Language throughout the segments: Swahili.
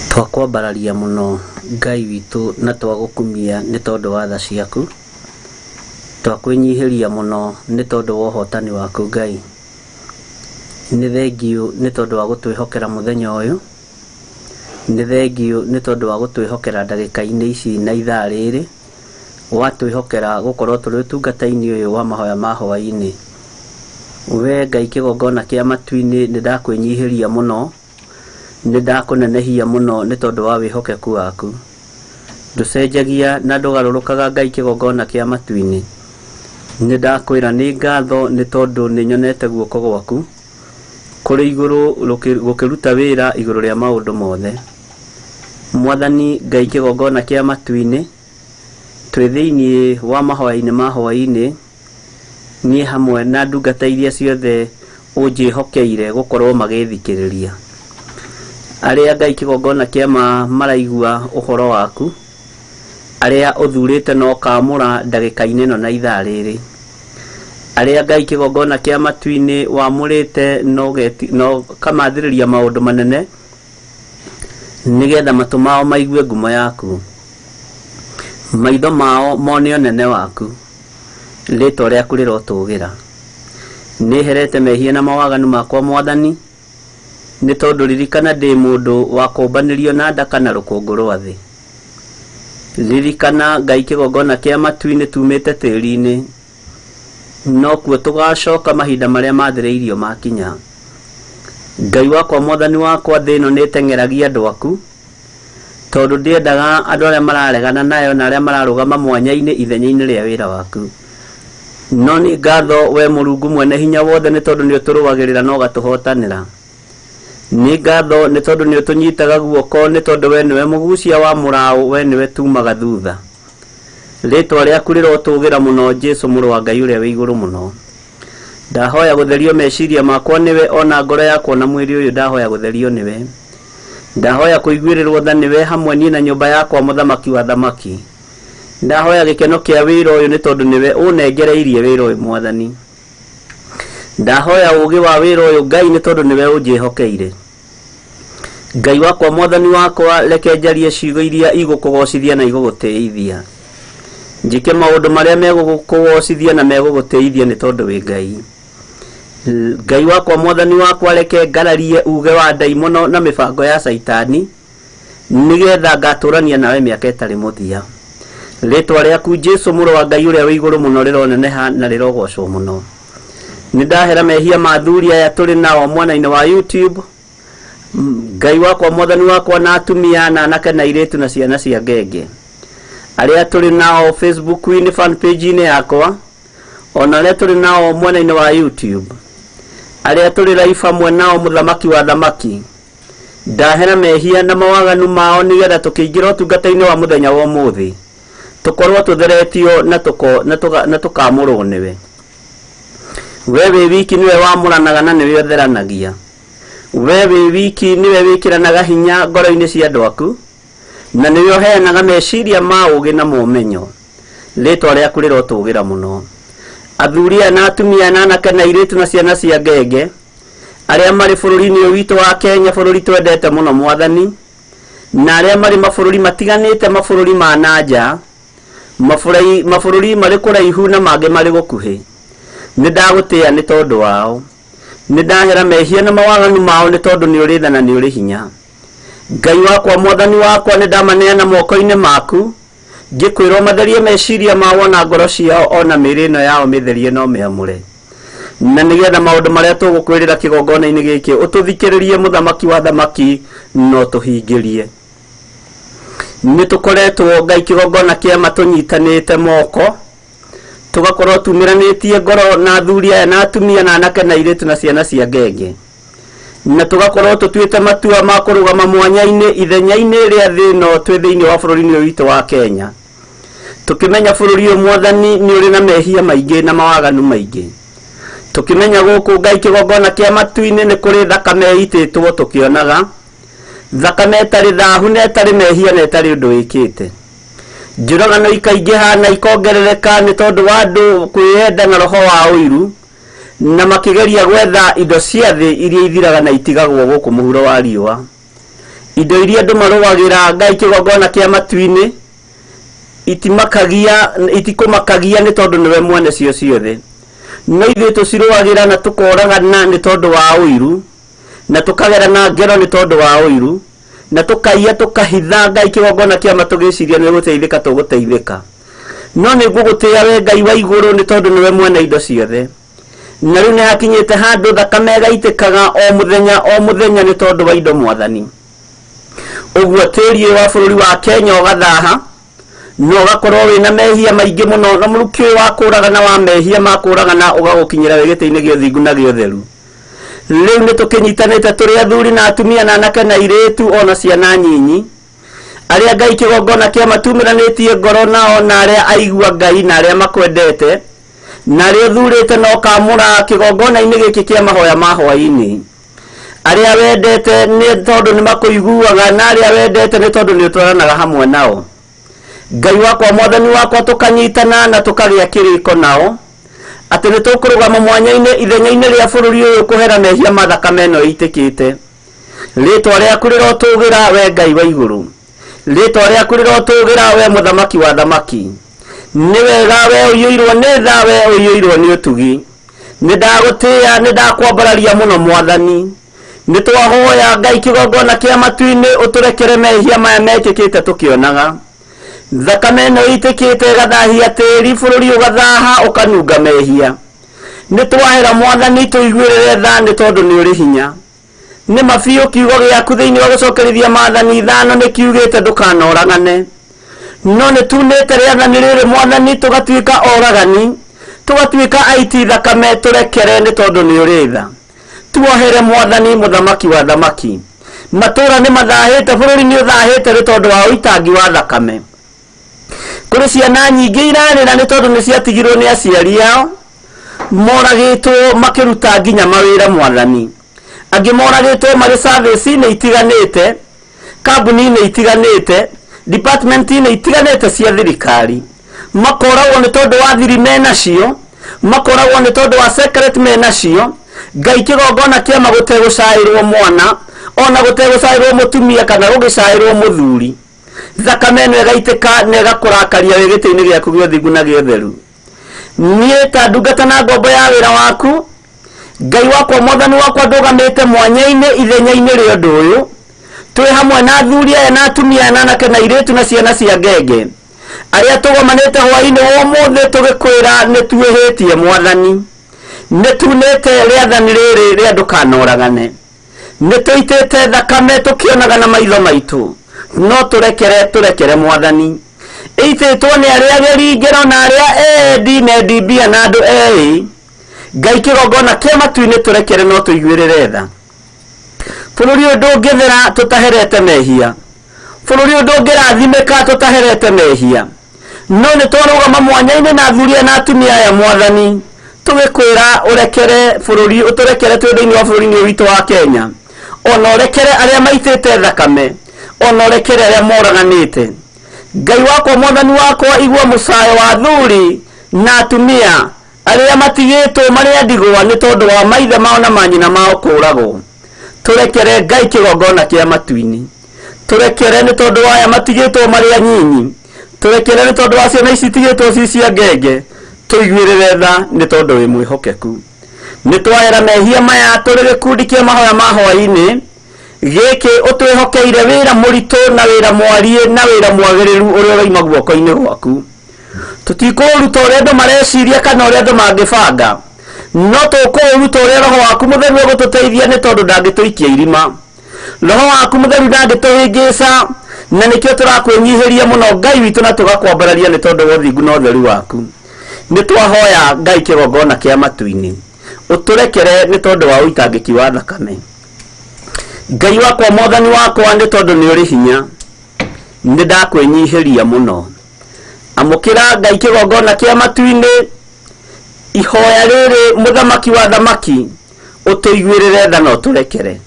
Twakwambararia muno Ngai witu na twagukumia ni tondu wa tha ciaku. Twakwinyihiria muno ni tondu wa uhotani waku Ngai. Ni thengiu ni tondu wa gutwihokera muthenya uyu. Ni thengiu ni tondu wa gutwihokera ndagika-ini ici na ithaa riri. Watwihokera gukorwo turi utungata-ini uyu wa mahoya ma Hwai-ini. We Ngai kigongona kia matu-ini ni ndakwinyihiria muno. Ni ndakunenehia muno ni tondu wa wihokeku waku. Nducenjagia na ndugarurukaga Ngai kigongona kia matu-ini. Ni ndakwira ni ngatho ni tondu ni nyonete guoko gwaku kuri iguru gukiruta wira iguru ria maundu mothe. Mwathani Ngai kigongona kia matu-ini, twi thiini wa mahoya-ini ma Hwai-ini, ni hamwe na ndungata iria ciothe unjihokeire gukorwo magithikiriria. Aria Ngai kigongona kia maraigua uhoro waku, aria uthurite no kamura ndagika-ini no na ithaa riri. Aria Ngai kigongona kia matu-ini wamurite no kamathiriria maundu manene nigetha matu mao maigue ngumo yaku, maitho mao mone unene waku, ritwa riaku rirotugira. Niherete mehia na mawaganu makwa Mwathani, nĩ tondũ ririkana ndĩ mũndũ wa kũmbanĩrio na nda kana rũkũngũ rwa thĩ. Ririkana Ngai kĩgongona kĩa matu-inĩ tumĩte tĩri-inĩ, no kuo tũgacoka mahinda marĩa mathĩrĩirio makinya. Ngai wakwa Mwathani wakwa, thĩ ĩno nĩ ĩteng'eragia andũ aku, tondũ ndiendaga andũ arĩa mararegana nayo na arĩa mararũgama mwanya-inĩ ithenya-inĩ rĩa wĩra waku. No nĩ ngatho we Mũrungu mwene hinya wothe, nĩ tondũ nĩ ũtũrũagĩrĩra na ũgatũhotanĩra. Nĩ ngatho nĩ tondũ nĩ ũtũnyitaga guoko, nĩ tondũ we nĩwe mũgucia wa mũraũ, we nĩwe tumaga thutha. Rĩtwa rĩaku rĩrotũgĩra mũno Jesũ, mũrũ wa Ngai ũrĩa wĩ igũrũ mũno. Ndahoya gũtherio meciria makwa nĩwe, ona ngoro yakwa na mwĩrĩ ũyũ ndahoya gũtherio nĩwe. Ndahoya kũiguĩrĩrwo tha nĩwe, hamwe niĩ na nyũmba yakwa mũthamaki wa thamaki. Ndahoya gĩkeno kĩa wĩra ũyũ, nĩ tondũ nĩwe ũnengereirie wĩra ũyũ Mwathani. Ndahoya ũũgĩ wa wĩra ũyũ Ngai, nĩ tondũ nĩwe ũnjĩhokeire. Ngai wakwa Mwathani wakwa, reke njarie ciugo iria igũkũgocithia na igũgũtĩithia. Njĩke maũndũ marĩa megũkũgocithia na megũgũtĩithia, nĩ tondũ wĩ Ngai. Ngai wakwa Mwathani wakwa, reke ngararie uge wa ndaimono na mĩbango ya Saitani, nĩgetha ngatũrania nawe mĩaka ĩtarĩ mũthia. Rĩtwa rĩaku Jesũ, mũrũ wa Ngai ũrĩa wĩ igũrũ mũno, rĩroneneha na rĩrogocwo mũno. Nĩ ndahera mehia mathuri aya tũrĩ nao mwena-inĩ wa YouTube. Ngai wakwa Mwathani wakwa, na atumia na anake na airĩtu na ciana cia ngenge, arĩa tũrĩ nao Facebook-inĩ fan page-inĩ yakwa, ona arĩa tũrĩ nao mwena-inĩ wa YouTube, arĩa tũrĩ live hamwe nao mũthamaki wa thamaki. Ndahera mehia na mawaganu mao, nĩgetha tũkĩingĩra ũtungata-inĩ wa mũthenya wa ũmũthĩ tũkorwo tũtheretio na tũkamũrwo nĩwe. We wĩ wiki nĩwe wamũranaga na nĩwe ũtheranagia. We wĩ wiki nĩwe wĩkĩranaga hinya ngoro-inĩ cia andũ aku, na nĩwe ũheanaga meciria ma ũũgĩ na momenyo. Rĩtwa rĩaku rĩrotũgĩra mũno. Athuri aya na atumia na anake na airĩtu na ciana cia ngenge, arĩa marĩ bũrũri-inĩ ũyũ witũ wa Kenya, bũrũri twendete mũno Mwathani, na arĩa marĩ mabũrũri matiganĩte, mabũrũri ma nanja, mabũrũri marĩ kũraihu na mangĩ marĩ gũkuhĩ, nĩ ndagũtĩĩa nĩ tondũ wao. Nĩ ndahera mehia na mawaganu mao, nĩ tondũ nĩ ũrĩ tha na nĩ ũrĩ hinya. Ngai wakwa Mwathani wakwa, nĩ ndamaneana moko-inĩ maku, ngĩkwĩrwo matherie meciria mao na ngoro ciao, ona mĩĩrĩ ĩno yao mĩtherie no mĩamũre. Na nĩgetha maũndũ marĩa tũgũkwĩrĩra kĩgongona-inĩ gĩkĩ ũtũthikĩrĩrie mũthamaki wa thamaki, no tũhingĩrie. Nĩ tũkoretwo Ngai kĩgongona kĩa matũnyitanĩte moko, tũgakorwo tumĩranĩtie ngoro na athuri aya na atumia na anake na airĩtu na ciana cia ngenge, na tũgakorwo tũtuĩte matua ma kũrũgama mwanya-inĩ ithenya-inĩ rĩa thĩ ĩno twĩ thĩinĩ wa bũrũri-inĩ ũyũ witũ wa Kenya, tũkĩmenya bũrũri ũyũ Mwathani nĩ ũrĩ na mehia maingĩ na mawaganu maingĩ. Tũkĩmenya gũkũ Ngai kĩgongona kĩa matu-inĩ nĩ kũrĩ thakame ĩitĩtwo tũkĩonaga, thakame ĩtarĩ thaahu na ĩtarĩ mehia na ĩtarĩ ũndũ wĩkĩte. Njũragano ikaingĩha na ikongerereka nĩ tondũ wa andũ kwĩyenda na roho wa ũiru, na makĩgeria gwetha indo cia thĩ iria ithiraga na itigagwo gũkũ mũhuro wa riũa. Indo iria andũ marũagĩra Ngai kĩgongona kĩa matu-inĩ itikũmakagia nĩ tondũ nĩwe mwene cio ciothe, no ithuĩ tũcirũagĩra na tũkoragana nĩ tondũ wa ũiru, na tũkagerana ngero nĩ tondũ wa ũiru, na tũkaiya tũkahitha Ngai kĩgongona kĩa matũgĩciria nĩ gũteithĩka tũgũteithĩka. No nĩ ngũgũtĩĩa we Ngai wa igũrũ, nĩ tondũ nĩwe mwene indo ciothe. Na rĩu nĩ hakinyĩte handũ thakame ĩgaitĩkaga o mũthenya nĩ tondũ wa indo Mwathani. Ũguo tĩri wa bũrũri wa Kenya ũgathaha, no ũgakorwo wĩna mehia maingĩ mũno, na mũrukĩ ũyũ wa kũũragana wa mehia ma kũũragana ũgagũkinyĩra wĩ gĩtĩ-inĩ gĩa ũthingu na gĩa ũtheru. Rĩu nĩ tũkĩnyitanĩte tũrĩ athuri na atumia na anake na airĩtu ona ciana nyinyi, arĩa Ngai kĩgongona kĩa matumĩranĩtie ngoro nao, na arĩa aigua Ngai na arĩa makwendete, na arĩa ũthurĩte na ũkamũra kĩgongona-inĩ gĩkĩ kĩa mahoya ma Hwai-ini, arĩa wendete nĩ tondũ nĩ makũiguaga, na arĩa wendete nĩ tondũ nĩ ũtwaranaga hamwe nao. Ngai wakwa Mwathani wakwa, tũkanyitana na tũkagĩa kĩrĩko nao, atĩ nĩ tũkũrũgama mwanya-inĩ ithenya-inĩ rĩa bũrũri ũyũ kũhera mehia ma thakame ĩno ĩitĩkĩte. Rĩtwa rĩaku rĩrotũgĩra we Ngai wa igũrũ, rĩtwa rĩaku rĩrotũgĩra we mũthamaki wa thamaki. Nĩ wega we ũiyũirwo nĩ tha, we ũiyũirwo nĩ ũtugi. Nĩ ndagũtĩĩa, nĩ ndakwambararia mũno Mwathani, nitwahoya Ngai kigongona kia matu-ini uturekere mehia maya mekikite tukionaga thakame no itikite gathahia tiri bururi ugathaha ukanunga mehia nitwahera Mwathani tuiguirire tha ni tondu ni uri hinya ni mafio kiugo giaku thiini wa gucokerithia maathani ithano ni kiugite ndukanoragane no ni tunite riathani riri Mwathani tugatuika oragani tugatuika aiti thakame turekere ni tondu ni uri tha tuohere Mwathani muthamaki wa thamaki matura ni mathahite bururi ni uthahite ri tondu wa uitangi wa thakame kuri ciana nyingi irarira ni tondu ni ciatigirwo ni aciari ao moragitwo makiruta nginya mawira Mwathani angi moragitwo mari service ni itiganite kambuni ni itiganite department ni itiganite cia thirikari makoragwo ni tondu wa thiri menacio makoragwo ni tondu wa secret menacio Ngai kigongona kia magute gucairwo mwana ona gute gucairwo mutumia kana gugicairwo muthuri thakame no egaitika nega kurakaria wigite-ini giaku giothingu na giotheru nie ta ndungata na ngombo ya wira waku Ngai wakwa Mwathani wakwa ndugamite mwanya-ini ithenya-ini ria undu uyu twi hamwe na athuri aya na atumia na anake na iritu na ciana cia ngenge aria tugomanite hwai-ini umuthi tugikwira ni tuihitie Mwathani nitunite riathani riri ria ndukanoragane nituitite thakame tukionaga na maitho maitu no turekere Mwathani ititwo ni aria ageri ngero na aria endi na ndibia na andu ei Ngai kigongona kia matu-ini turekere no tuiguirire tha bururi undu ngithira tutaherete mehia bururi undu ngirathimika tutaherete mehia no ni twarugama mwanya-ini na athuri na atumia aya Mwathani tugikwira urekere bururi uturekere twi thiini wa bururi witu wa Kenya ona urekere aria maitite thakame ona urekere aria moraganite Ngai wakwa Mwathani wakwa igua mucayo wa athuri na atumia aria matigitwo maria ndigwa ni tondu wa maithe mao na manyina mao kuragwo turekere Ngai kigongona kia matu-ini turekere ni tondu wa aya matigitwo maria nyinyi turekere ni tondu wa ciana ici tigitwo ci cia ngenge tuiguirire tha ni tondu wi mwihokeku ni twahera mehia maya turi gikundi kia mahoya ma Hwai-ini giki utwihokeire wira muritu na wira mwarie na wira mwagiriru uria uraima guoko-ini gwaku tutikuruta uria andu mareciria kana uria andu mangibanga no tukuruta uria roho waku mutheru ugututeithia ni tondu ndangituikia irima roho waku mutheru ndangituhingica na nikio turakwenyihiria muno Ngai witu na tugakwambararia ni tondu wa uthingu na utheru waku ni twahoya Ngai kigongona kia matu-ini uturekere ni tondu wa uitangiki wa thakame Ngai wakwa Mwathani wakwa ni tondu ni uri hinya ni ndakwenyihiria muno amukira Ngai kigongona kia matu-ini ihoya riri muthamaki wa thamaki utuiguirire tha no turekere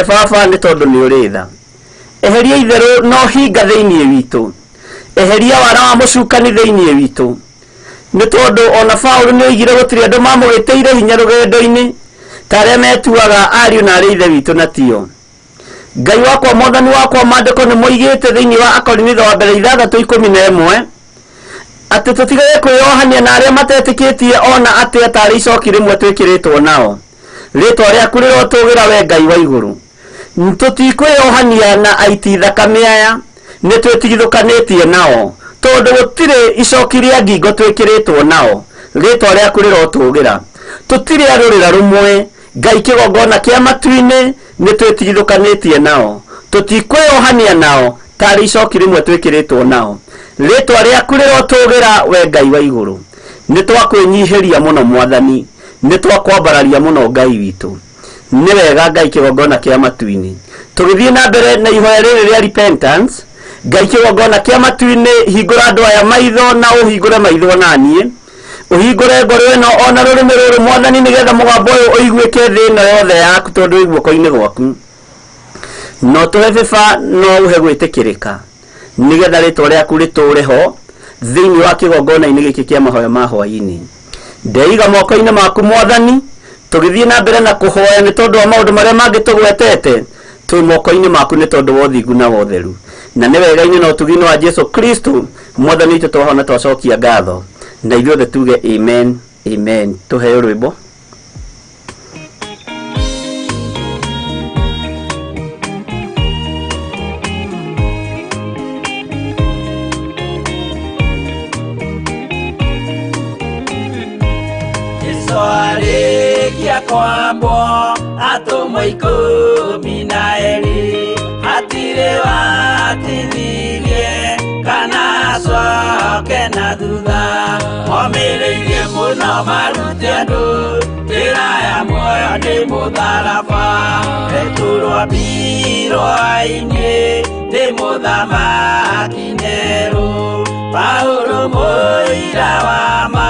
Baba ni tondu ni uri tha eheria itheru no hinga thiini witu eheria wara wa mucukani thiini witu ni tondu ona Paul ni oigire gutiri andu mamugiteire hinya rugendo-ini taria metuaga ariu na ari ithe witu na tio Ngai wakwa Mwathani wakwa mandiko ni moigite thiini wa Akorinitho wa mbere 6:11 ati tutigage kwiohania na aria matetikitie ona ati atari icoki rimwe twikiritwo nao ritwa riaku rirotugira we Ngai wa iguru tutikwiohania na aiti thakame aya ni twetigithukanitie nao tondu gutiri icoki ria ngingo twikiritwo nao ritwa riaku rirotugira tutiri arurira rumwe Ngai kigongona kia matu-ini ni twetigithukanitie nao tutikwiohania nao tari icoki rimwe twikiritwo nao ritwa riaku rirotugira we Ngai wa iguru ni twakwenyihiria muno Mwathani ni twakwambararia muno Ngai witu ni wega Ngai kigongona kia matu-ini tugithie na mbere na ihoya riri ria repentance Ngai kigongona kia matu-ini hingura andu aya maitho na uhingure maitho nanie uhingure ngoro ino ona rurimi ruru Mwathani nigetha mugambo uyu uiguike thi ino yothe yaku tondu wi guoko-ini gwaku no tuhe Baba no uhe gwitikirika nigetha ritwa riaku riture ho thiini wa kigongona-ini giki kia mahoya ma Hwai-ini ndeiga moko-ini maku Mwathani tugithie na mbere na kuhoya ni tondu wa maundu maria mangitugwetete twi moko-ini maku ni tondu wa uthingu na utheru na ni wega-ini na utugini wa Jesu Kristo Mwathani witu twahona twacokia ngatho na ithuothe tuge amen tuheo rwimbo mwambo atumwa 12 atire watithirie kana coke na thutha momireirie muno marute andu njira ya muoyo ni mutharaba eturwo mbirwo Hwai-ini ni muthamaki neru Paulo muira wa ma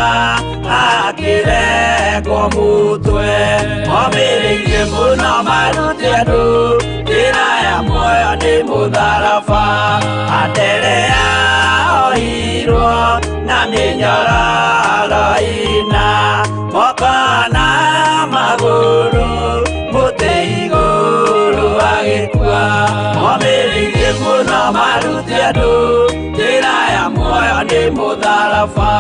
akiregwo mutwe momireirie muno marute andu njira ya muoyo ni mutharaba atere ohirwo na minyororo ina mokana maguru muti iguru agikua momireirie muno marute andu njira ya muoyo ni mutharaba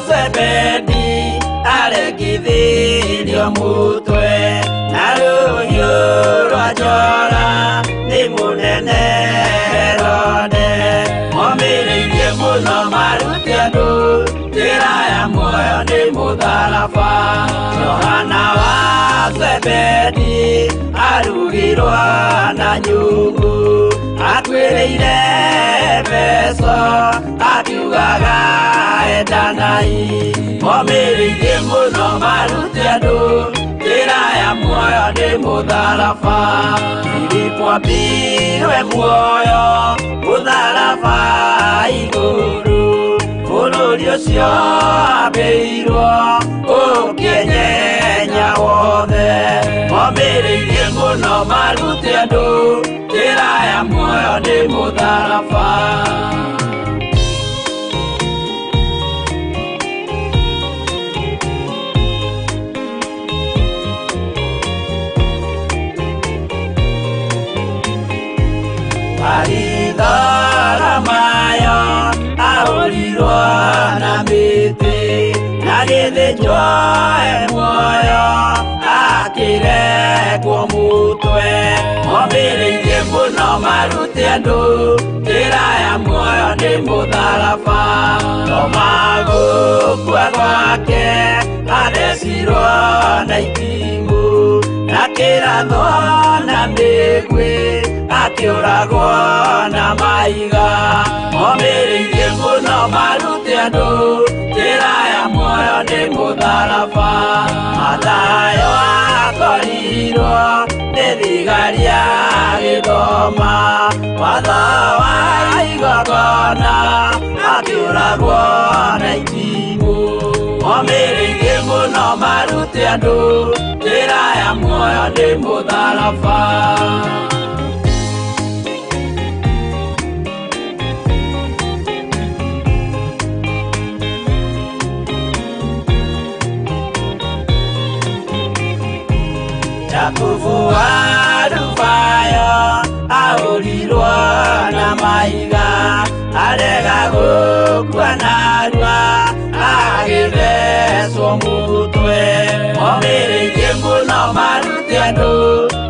Sebedi are Githiri mutwe na ruhiu rwa njora ni munene Herode momireirie muno marute andu njira ya muoyo ni mutharaba Yohana wa Sebedi arugirwa na nyungu atwireire Efeso akiugaga endanai momireirie muno marute andu njira ya muoyo ni mutharaba Filipo ambirwe muoyo mutharaba iguru bururi ucio ambirwo ukinyenya wothe momireirie muno marute andu njira ya muoyo ni mutharaba Aridara mayo aurirwo na miti na githĩnjwo muoyo akiregwo mutwe momireirie muno marute andu njira ya muoyo ni mutharaba no magukua gwake athecirwo na itimũ na kĩratho na mĩgwĩ akiuragwo na maiga momireirie muno marute andu njira ya muoyo ni mutharaba Mathayo akorirwo ni thigari ya gĩthoma watho wa igongona akiuragwo na itimũ momireirie muno marute andu njira ya muoyo ni mutharaba Yakubu arubayo aurirwo na maiga arega gukua narua agithecwo mutwe momireirie muno marute andu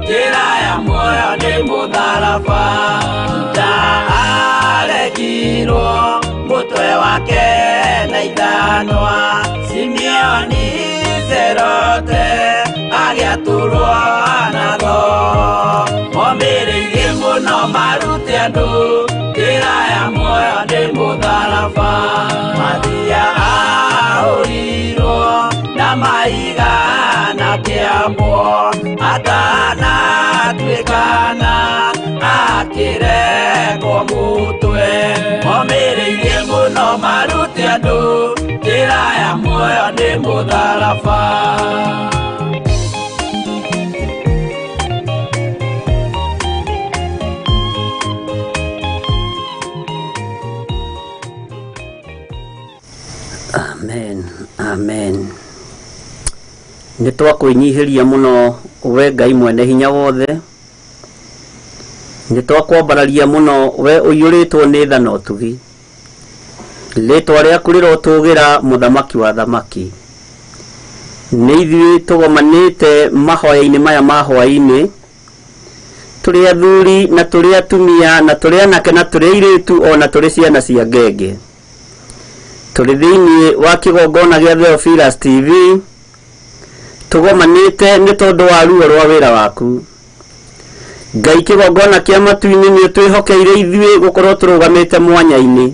njira ya muoyo ni mutharaba Juda aregirwo mutwe wake na ithanwa Simeoni Zerote agiaturwo na tho momireirie muno marute andu njira ya muoyo ni mutharaba Mathia aurirwo na maiga na kĩambo atanatuĩkana akiregwo mutwe momireirie muno marute andu njira ya muoyo ni mutharaba Amen, amen. Nitwakwinyihiria muno we Ngai mwene hinya wothe. Nitwakwambararia muno we uyuritwo ni tha na utugi. Ritwa riaku rirotugira muthamaki wa thamaki. nĩ ithuĩ tũgomanĩte mahoya-inĩ maya ma Hwai-ini, tũrĩ athuri na tũrĩ atumia na tũrĩ anake na tũrĩ airĩtu ona tũrĩ ciana cia ngenge. Tũrĩ thĩinĩ wa kĩgongona gĩa Theophilus TV, tũgomanĩte nĩ tondũ wa ruo rwa wĩra waku. Ngai kĩgongona kĩa matu-inĩ nĩ twĩhokeire ithuĩ gũkorwo tũrũgamĩte mwanya-inĩ.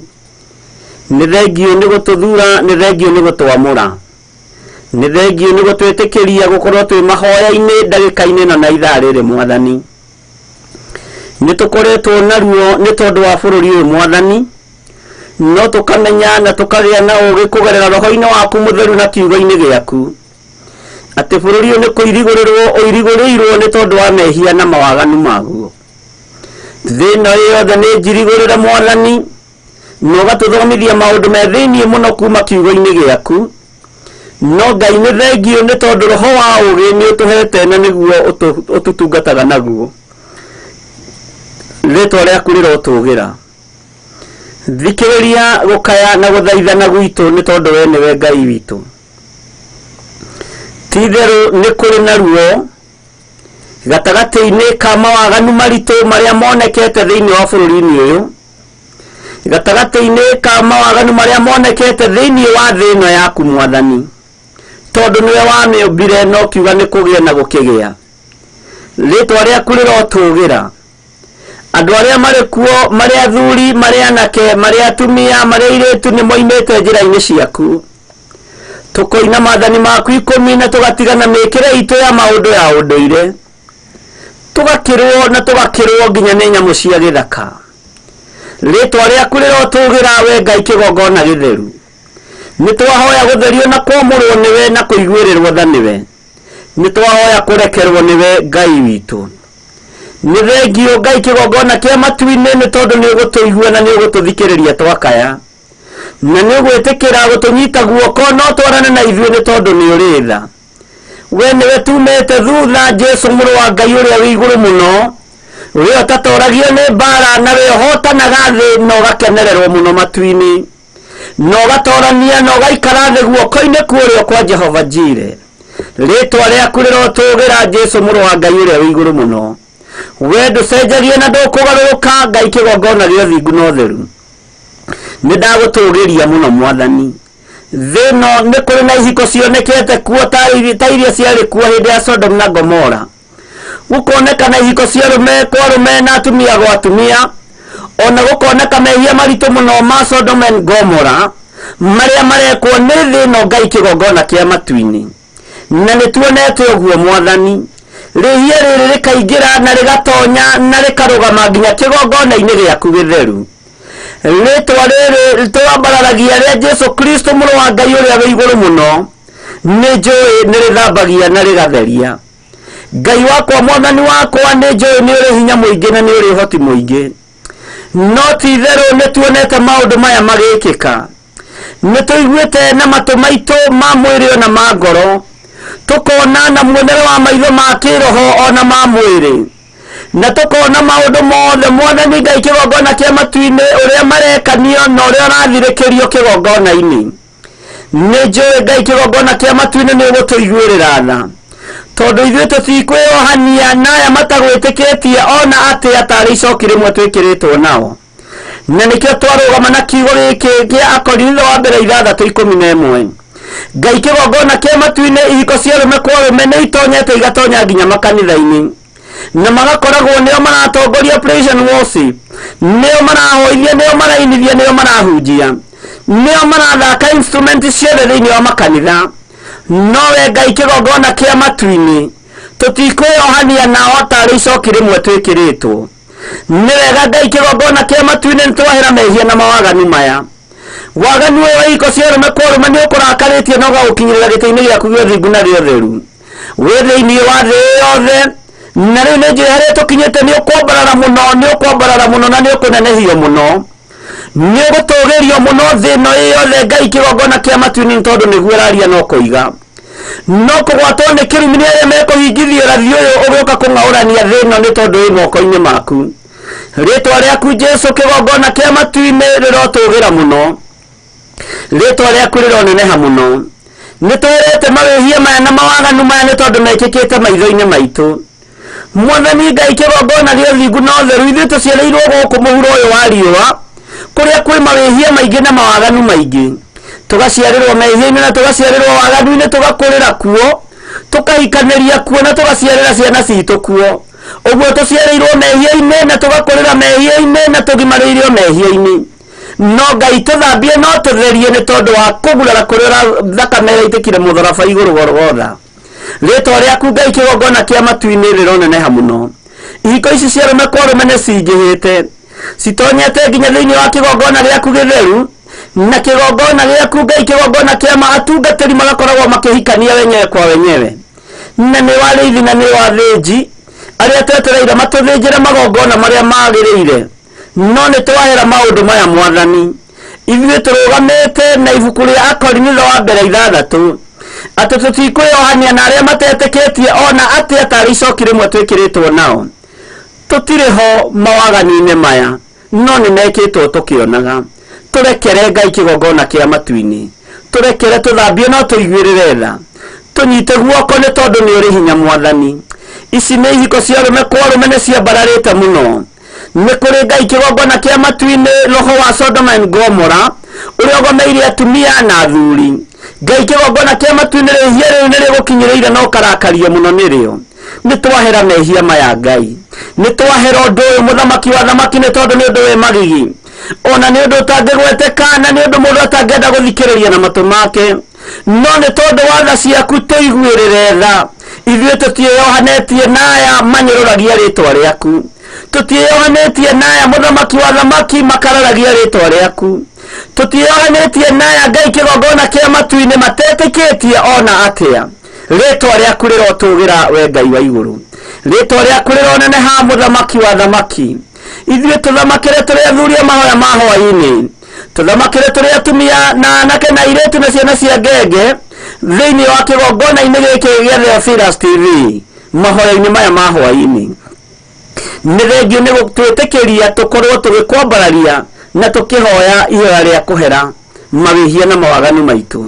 Nĩ thengio nĩ gũtũthura, nĩ thengio nĩ gũtwamũra, nĩ thengio nĩ gũtwĩtĩkĩria gũkorwo twĩ mahoya-inĩ ndagĩka-inĩ na ithaa rĩrĩ Mwathani. Nĩ tũkoretwo na ruo nĩ tondũ wa bũrũri ũyũ Mwathani, no tũkamenya na tũkagĩa na ũũgĩ kũgerera roho-inĩ waku mũtheru na kiugo-inĩ gĩaku atĩ bũrũri ũyũ nĩ kũirigũrĩrwo ũirigũrĩirwo nĩ tondũ wa mehia na mawaganu maguo. Thĩ ĩno yothe nĩ njirigũrĩre Mwathani, no gatũthomithia maũndũ me thĩinĩ mũno kuma kiugo-inĩ gĩaku. No Ngai nĩ thengio nĩ tondũ roho wa ũũgĩ nĩ ũtũhete na nĩguo ũtũtungataga naguo. Rĩĩtwa rĩaku rĩrotũũgĩra. Thikĩrĩria gũkaya na gũthaithana gwitũ nĩ tondũ we nĩwe Ngai witũ. Ti-itherũ nĩ kũrĩ na ruo gatagatĩ-inĩ ka mawaganu maritũ marĩa monekete thĩinĩ wa bũrũri-inĩ ũyũ, gatagatĩ-inĩ ka mawaganu marĩa monekete thĩinĩ wa thĩ ĩno yaku Mwathani, tondũ nĩwe wamĩũmbire no kiuga nĩ kũgĩa na gũkĩgĩa. Rĩĩtwa rĩaku rĩrotũũgĩra. Andũ arĩa marĩ kuo, marĩ athuri, marĩ anake, marĩ atumia, marĩ airĩtu nĩ moimĩte njĩra-inĩ ciaku. Tũkoina maathani maku 10 na tũgatigana mĩĩkĩre itũ ya maũndũ ya ũndũire, tũgakĩrwo na tũgakĩrwo nginya nĩ nyamũ cia gĩthaka. Rĩĩtwa rĩaku rĩrotũũgĩra we Ngai kĩgongona gĩtheru. Nĩ twahoya gũtherio na kwamũrwo nĩwe na kũiguĩrĩrwo tha nĩwe. Nĩ twahoya kũrekerwo nĩwe Ngai witũ. Nĩ thengio Ngai kĩgongona kĩa matu-inĩ nĩ tondũ nĩ ũgũtũigua na nĩ ũgũtũthikĩrĩria twakaya, na nĩ ũgwĩtĩkĩra gũtũnyita guoko no twarane na ithuĩ nĩ tondũ nĩ ũrĩ tha. We nĩwe tumĩte thutha, Jesũ mũrũ wa Ngai ũrĩa wĩ igũrũ mũno, we ũtatoragio nĩ mbara na we ũhotanaga thĩ na ũgakenererwo mũno matu-inĩ, na ũgatorania na ũgaikara thĩ guoko-inĩ kũrĩo kwa Jehova Jire. Rĩĩtwa rĩaku rĩrotũũgĩra Jesũ mũrũ wa Ngai ũrĩa wĩ igũrũ mũno. We ndũcenjagie na ndũkũgarũrũka, Ngai kĩgongona gĩa ũthingu na ũtheru. Nĩ ndagũtũũgĩria mũno Mwathani. Thĩ ĩno nĩ kũrĩ na ihiko cionekete kuo ta iria ciarĩ kuo hĩndĩ ya Sodom na Gomora. Gũkoneka ihiko cia arũme kwa arũme na atumia gwa atumia, ona gũkoneka mehia maritũ mũno ma Sodom and Gomora marĩa marekwo nĩ thĩ ĩno Ngai kĩgongona kĩa matu-inĩ. Na nĩ tuonete ũguo Mwathani. Rĩhia rĩrĩ rĩkaingĩra na rĩgatonya na rĩkarũgama nginya kĩgongona-inĩ gĩaku gĩtheru. Rĩĩtwa rĩrĩ tũrambararagia rĩa Jesũ Kristo mũrũ wa Ngai ũrĩa wĩ igũrũ mũno, nĩ njũĩ nĩ rĩthambagia na rĩgatheria. Ngai wakwa, Mwathani wakwa, nĩ njũĩ nĩ ũrĩ hinya mũingĩ na nĩ ũrĩ ũhoti mũingĩ. No ti-itherũ nĩ tuonete maũndũ maya magĩkĩka. Nĩ tũiguĩte na matũ maitũ ma mwĩrĩ ona ma ngoro, tũkona na muonere wa maitho ma kĩroho ona ma mwĩrĩ, na tũkona maũndũ mothe Mwathani Ngai kĩgongona kĩa matu-inĩ ũrĩa marekanio na ũrĩa ũrathirĩkĩrio kĩgongona-inĩ. Nĩ njũĩ Ngai kĩgongona kĩa matu-inĩ nĩ ũgũtũiguĩrĩra tha, tondũ ithuĩ tũtikwĩohania na aya matagwĩtĩkĩtie ona atĩa tarĩ icoki rĩmwe twĩkĩrĩtwo nao. Na nĩkĩo twarũgama na kiugo gĩkĩ kĩa Akorintho wa mbere 6:11. Ngai kĩgongona kĩa matu-inĩ ihiko cia arũme kwa arũme nĩ itonyete igatonya nginya makanitha-inĩ, na magakoragwo nĩo maratongoria praise and worship, nĩo marahoithia, nĩo marainithia, nĩo marahunjia, nĩo marathaka instrument ciothe thĩinĩ wa makanitha. No we Ngai kĩgongona kĩa matu-inĩ tũtikwĩohania nao tarĩ icoki rĩmwe twĩkĩrĩtwo. Nĩ wega Ngai kĩgongona kĩa matu-inĩ nĩ twahera mehia na mawaganu maya. Waganu ũyũ wa ihiko cia arũme kwa arũme nĩ ũkũrakarĩtie na ũgagũkinyĩrĩra gĩtĩ-inĩ gĩaku gĩa ũthingu na gĩa ũtheru. Wĩ thĩinĩ wa thĩ yothe, na rĩu nĩ njũĩ harĩa tũkinyĩte nĩ ũkwambarara mũno, nĩ ũkwambarara mũno na nĩ ũkũnenehio mũno. Nĩ ũgũtũũgĩrio mũno thĩ ĩno yothe Ngai kĩgongona kĩa matu-inĩ tondũ nĩguo ũraria no kũiga. No kũgwatwo nĩ kĩrumi nĩ arĩa mekũhingithio rathi ũyũ ũgĩũka kũng'aũrania thĩ ĩno nĩ tondũ wĩ moko-inĩ maku. Rĩĩtwa rĩaku Jesũ kĩgongona kĩa matu-inĩ rĩrotũũgĩra mũno. Rĩĩtwa rĩaku rĩroneneha mũno. nitwerete mawihia maya na mawaganu maya ni tondu mekikite maitho-ini maitu mwathani Ngai kigongona ria thingu no theru ithuĩ tũciarĩirwo gũkũ mũhuro ũyũ wa riũa kũrĩa kwĩ mawĩhia maingĩ na mawaganu maingĩ tũgaciarĩrwo mehia-inĩ na tũgaciarĩrwo waganu-inĩ tũgakũrĩra kuo tũkahikanĩria kuo na tũgaciarĩra ciana citũ kuo ũguo tũciarĩirwo mehia-inĩ na tũgakũrĩra mehia-inĩ na tũgimarĩirio mehia-inĩ no Ngai tũthambie no tũtherie nĩ tondũ wa kũgurara kũrĩa thakame ĩraitĩkire mũtharaba igũrũ Golgotha rĩtwa rĩaku Ngai kĩgongona kĩa matu-inĩ rĩroneneha mũno ihiko ici cia arũme kwa arũme nĩ cingĩhĩte citonyete nginya thĩinĩ wa kĩgongona gĩaku gĩtheru na kĩgongona gĩaku Ngai kĩgongona kĩa atungatĩri magakoragwo makĩhikania wenyewe kwa wenyewe na nĩ warĩithi na nĩ wathĩnji arĩa twetereire matũthĩnjĩre magongona marĩa magĩrĩire no nĩ twahera maũndũ maya mwathani ithuĩ tũrũgamĩte na ibuku rĩa Akorinitho wa mbere 6 atĩ tũtikwĩyohania na arĩa matetĩkĩtie ona atĩa tarĩ icoki rĩmwe twĩkĩrĩtwo nao tũtirĩ ho mawagani-inĩ maya no nĩ mekĩtwo tũkĩonaga tũrekere Ngai kĩgongona kĩa matu-inĩ tũrekere tũthambie no tũiguĩrĩre tha tũnyite guoko nĩ tondũ nĩ ũrĩ hinya mwathani ici nĩ ihiko cia arũme kwa arũme nĩ ciambararĩte mũno nĩ kũrĩ Ngai kĩgongona kĩa matu-inĩ roho wa Sodoma and Gomora ũrĩa ũgomeire atumia na athuri Ngai kĩgongona kĩa matu-inĩ rĩhia rĩu nĩ rĩgũkinyĩrĩire no karakario mũno nĩrĩo nĩ twahera mehia maya Ngai nĩ twahera ũndũ ũyũ mũthamaki wa thamaki nĩ tondũ nĩ ũndũ wĩ magigi ona nĩ ũndũ ũtangĩgweteka na nĩ ũndũ mũndũ atangĩenda gũthikĩrĩria na matũ make no nĩ tondũ wa tha ciaku tũiguĩrĩre tha ithuĩ tũtiĩyohanĩtie naya manyũrũragia rĩtwa rĩaku tũtiĩyohanĩtie naya mũthamaki wa thamaki makararagia rĩtwa rĩaku tũtiĩyohanĩtie naya Ngai kĩgongona kĩa matu-inĩ matetĩkĩtie ona atĩa rĩtwa rĩaku rĩrotũgĩra we Ngai wa igũrũ rĩtwa rĩaku rĩroneneha mũthamaki wa thamaki ithuĩ tũthamakĩre tũrĩ athuri a mahoya ma Hwai-ini tũthamakĩre tũrĩ atumia na anake na airĩtu na ciana cia ngenge thĩinĩ wa kĩgongona-inĩ gĩkĩ gĩa Theophilus TV mahoya-inĩ maya ma Hwai-ini nĩ thengio nĩ gũtwĩtĩkĩria tũkorwo tũgĩkwambararia na tũkĩhoya ihoya rĩa kũhera mawĩhia na mawaganu maitũ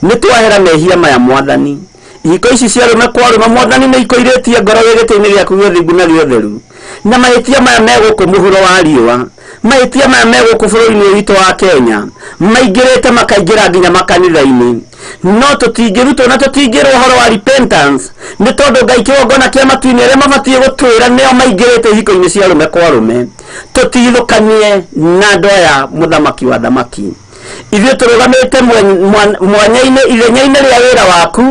nĩ twahera mehia maya mwathani ihiko ici cia arũme kwa arũme mwathani nĩ ikoirĩtie ngoro gĩtĩ-inĩ gĩaku gĩa thingu na gĩa ũtheru na mahĩtia maya megũkũ mũhuro wa riũa mahĩtia maya megũkũ bũrũri-inĩ witũ wa Kenya maingĩrĩte makaingĩra nginya makanitha-inĩ no tũtingĩrutwo na tũtingĩrwo ũhoro wa repentance nĩ tondũ Ngai kĩgongona kĩa matu-inĩ arĩa mabatiĩ gũtwĩra nĩo maingĩrĩte ihiko-inĩ cia arũme kwa arũme tũtigithũkanie na andũ aya mũthamaki wa thamaki ithuĩ tũrũgamĩte mwanya-inĩ ithenya-inĩ rĩa wĩra waku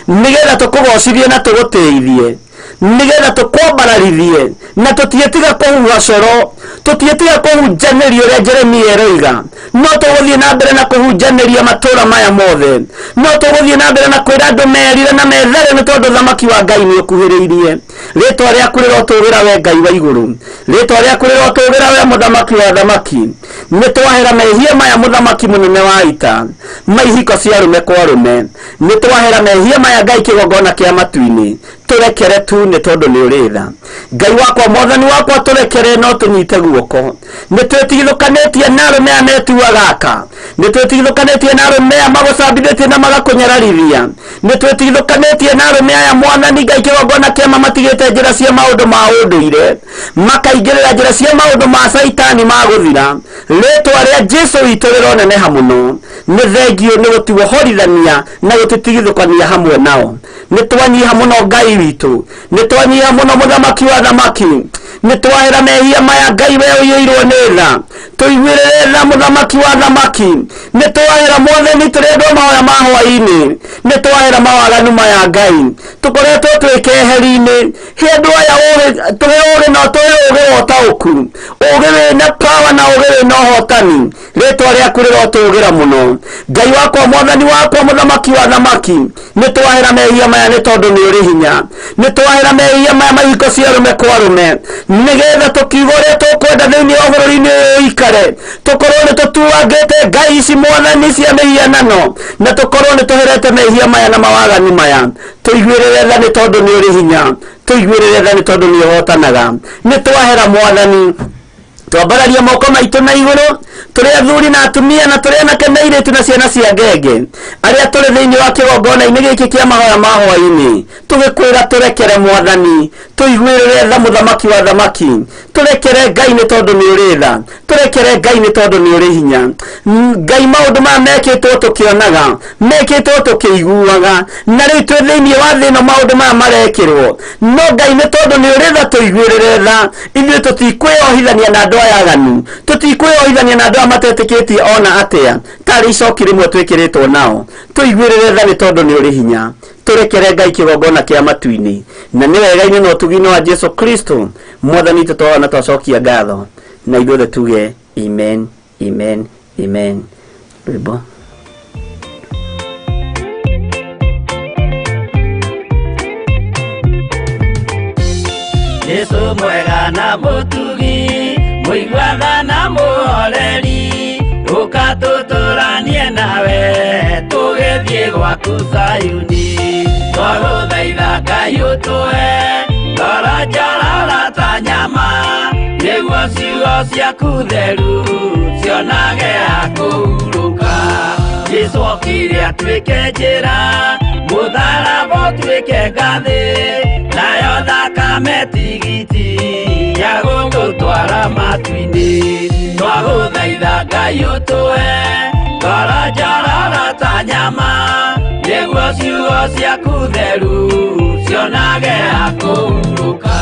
nĩgetha tũkũgocithie na tũgũtĩithie nĩgetha tũkwambararithie na tũtiĩtiga kũhuha coro tũtiĩtiga kũhunjanĩria ũrĩa Jeremia eroiga no tũgũthiĩ na mbere na kũhunjanĩria matũũra maya mothe no tũgũthiĩ na mbere na kwĩra andũ merire na methere nĩ tondũ thamaki wa Ngai nĩ ũkuhĩrĩirie rĩtwa rĩaku rĩrotũgĩra we Ngai wa igũrũ rĩtwa rĩaku rĩrotũgĩra we mũthamaki wa thamaki nĩ twahera mehia maya mũthamaki mũnene wa ita maihiko cia arũme kwa arũme nĩ twahera mehia maya Ngai kĩgongona kĩa matu-inĩ tũrekere tu nĩ tondũ nĩ ũrĩ tha Ngai wakwa mwathani wakwa tũrekere no tũnyite guoko nĩ twĩtigithũkanĩtie na arũme aya metuaga aka nĩ twĩtigithũkanĩtie na arũme aya magũcambithĩtie na magakũnyararithia nĩ twĩtigithũkanĩtie na arũme aya mwathani Ngai kĩgongona kĩa matigĩte njĩra cia maũndũ ma ũndũire makaingĩrĩra njĩra cia maũndũ ma caitani ma gũthira rĩtwa rĩa Jesũ witũ rĩroneneha mũno nĩ thengio nĩ gũtuohorithania na gũtũtigithũkania hamwe nao nĩ twanyiha mũno Ngai witũ nĩ twanyiha mũno mũthamaki wa thamaki nĩ twahera mehia maya Ngai we ũiyũirwo nĩ tha tũiguĩrĩre tha mũthamaki wa thamaki nĩ twahera mwathani tũrĩ andũ mahoya ma Hwai-ini nĩ twahera mawaganu maya Ngai tũkoretwo twĩkeheri-inĩ he andũ aya tũhe ũgĩ na tũhe ũgĩ wa ũtaũku ũgĩ wĩna power na ũgĩ wĩna ũhotani rĩtwa rĩaku rĩrotũgĩra mũno Ngai wakwa mwathani wakwa mũthamaki wa thamaki nĩ twahera mehia maya nĩ tondũ nĩ ũrĩ hinya nĩ twahera mehia maya mahiko cia arũme kwa arũme nĩgetha tũkiuga ũrĩa tũkwenda thĩinĩ wa bũrũri-inĩ ũyũ ikare tũkorwo nĩ tũtuangĩte ngai ici mwathani cia mĩhianano na tũkorwo nĩ tũherete mehia maya na mawaganu maya tũiguĩrĩre tha nĩ tondũ nĩ ũrĩ hinya tũiguĩrĩre tha nĩ tondũ nĩ ũhotanaga nĩ twahera mwathani twambararia moko maitũ na igũrũ turi athuri na atumia na turi anake na airĩtu na ciana cia ngenge aria turi thiini wa kigongona-ini giki kia mahoya ma hwai-ini tugikwira turekere Mwathani tuiguirire tha muthamaki wa thamaki turekere Ngai ni tondu ni uri tha turekere Ngai ni tondu ni uri hinya Ngai maundu ma mekitwo tukionaga mekitwo tukiiguaga na riu twi thiini wa thino maundu ma marekirwo no Ngai ni tondu ni uri tha tuiguirire tha ithuĩ tutikweyohithania na andu aya aganu tutikweyohithania na andu amatetĩkĩtie ona atia tari icoki rimwe twikiritwo nao tuiguirire tha ni tondu ni uri hinya turekere Ngai kigongona kia matu-ini na ni wega-ini no tugino wa Jesu Kristo Mwathani tutwa na twacokia ngatho na ithuothe tuge amen amen amen. Rwimbo. Yesu mwega na mutugi muigwatha na muhoreri ukatuturanie nawe tugithie gwaku Zayuni twaguthaitha Ngai utue ngoro njororo ta nyama niguo ciugo ciaku theru cionage akuruka Yesu okire atuike njira mutharaba tuike ngathi nayo thakame tigiti ya gũgũtwara matu-ini twagũthaitha Ngai ũtũhe ngoro njororo ta nyama nĩguo ciugo ciaku theru cionage akũhurũka.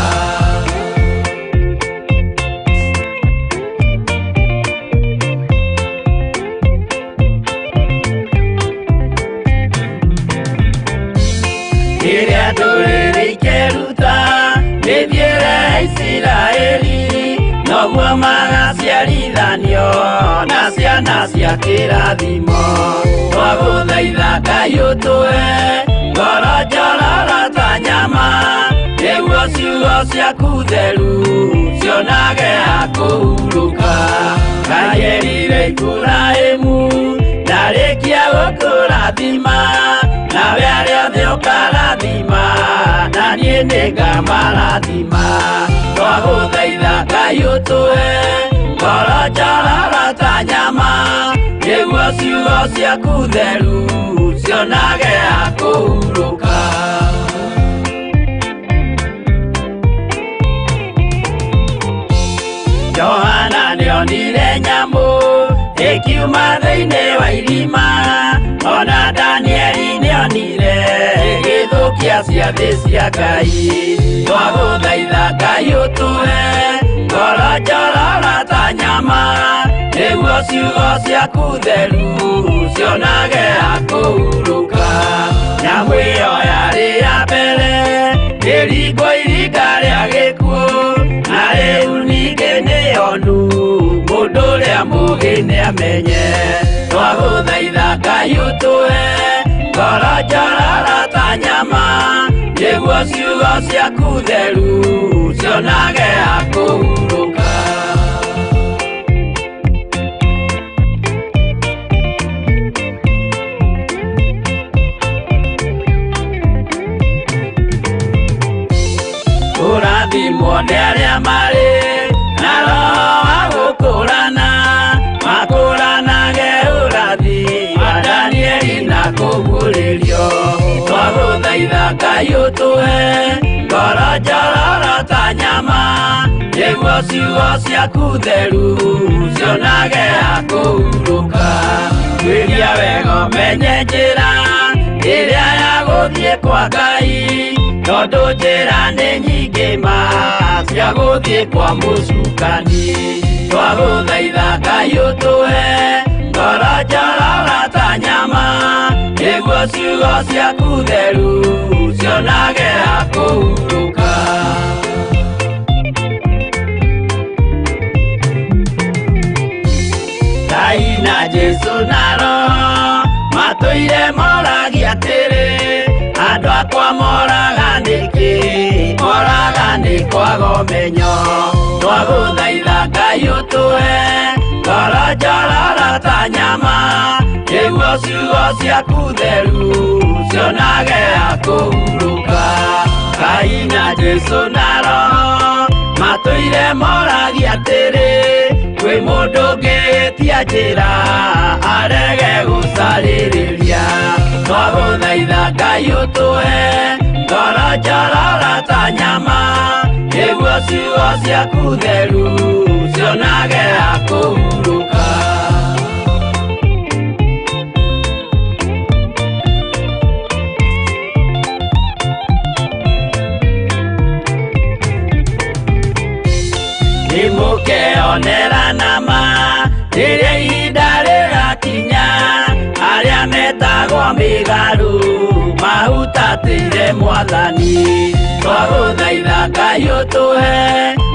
Rĩrĩa ndũrĩrĩ ikeruta mĩthiĩre Isiraeli noguo magaciarithanio na ciana cia kĩrathimo twagũthaitha Ngai ũtũhe ngoro njororo ta nyama nĩguo ciugo ciaku theru cionage akũhurũka. Ngai erire Iburahĩmu ndarĩkia gũkũrathima nawe arĩa othe ũkarathima na niĩ nĩngamarathima twagũthaitha Ngai ũtũhe ngoro njororo ta nyama nĩguo ciugo ciaku theru cionage akũhurũka. Johana nĩonire nyamũ ĩkiuma thĩinĩ wa irima ona Danieli nĩonire gĩthũkia ciathĩ cia Ngai twagũthaitha Ngai ũtũhe ngoro njororo ta nyama nĩguo ciugo ciaku theru cionage akũhurũka. Nyamũ ĩyo yarĩ ya mbere ĩringwo iringa rĩa gĩkuũ na rĩu ningĩ nĩyonu mũndũ ũrĩa mũũgĩ nĩamenye twagũthaitha Ngai ũtũhe ngoro njororo ta nyama nĩguo ciugo ciaku theru cionage akũhurũka. Kũrathimwo nĩ arĩa marĩ na roho wa gũkũrana makũranage ũrathi wa Danieli na kũguũrĩrio twagũthaitha Ngai ũtũhe ngoro njororo ta nyama nĩguo ciugo ciaku theru cionage akũhurũka. Kwĩria wega ũmenye njĩra ĩrĩa ya gũthiĩ kwa Ngai tondũ njĩra nĩ nyingĩ ma cia gũthiĩ kwa mũcukani twagũthaitha Ngai ũtũhe ngoro njororo ta nyama nĩguo ciugo ciaku theru cionage akũhurũka. Ngai na Jesu na Roho matũire moragia atĩrĩ andũ akwa moraga nĩkĩ moraga nĩ kwaga ũmenyo twagũthaitha Ngai ũtũhe ngoro njororo ta nyama nĩguo ciugo ciaku theru cionage akũhurũka. Ngai na Jesu na Roho matũire moragia atĩrĩ kwĩ mũndũ ũngĩ tia njĩra arege gũcarĩrĩria twagũthaitha Ngai ũtũhe ngoro njororo ta nyama nĩguo ciugo ciaku theru cionage akũhurũka. Nimũkeonera nama rĩrĩa ihinda rĩgakinya arĩa metagwo mĩgarũ mahutatĩire Mwathani twagũthaitha Ngai ũtũhe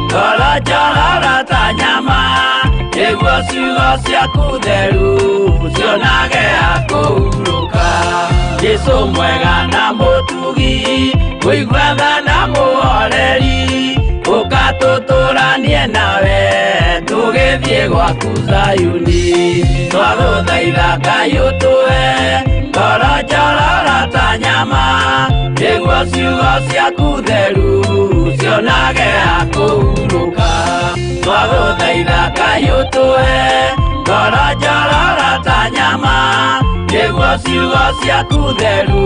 ngoro njororo ta nyama nĩguo ciugo ciaku theru cionage akũhurũka. Jesũ mwega na mũtugi mũigua tha na mũhoreri ũkatũtũranie nawe tũgĩthiĩ gwaku Zayuni twagũthaitha Ngai ũtũhe ngoro njororo ta nyama nĩguo ciugo ciaku theru cionage akũhurũka. Twagũthaitha Ngai ũtũhe ngoro njororo ta nyama nĩguo ciugo ciaku theru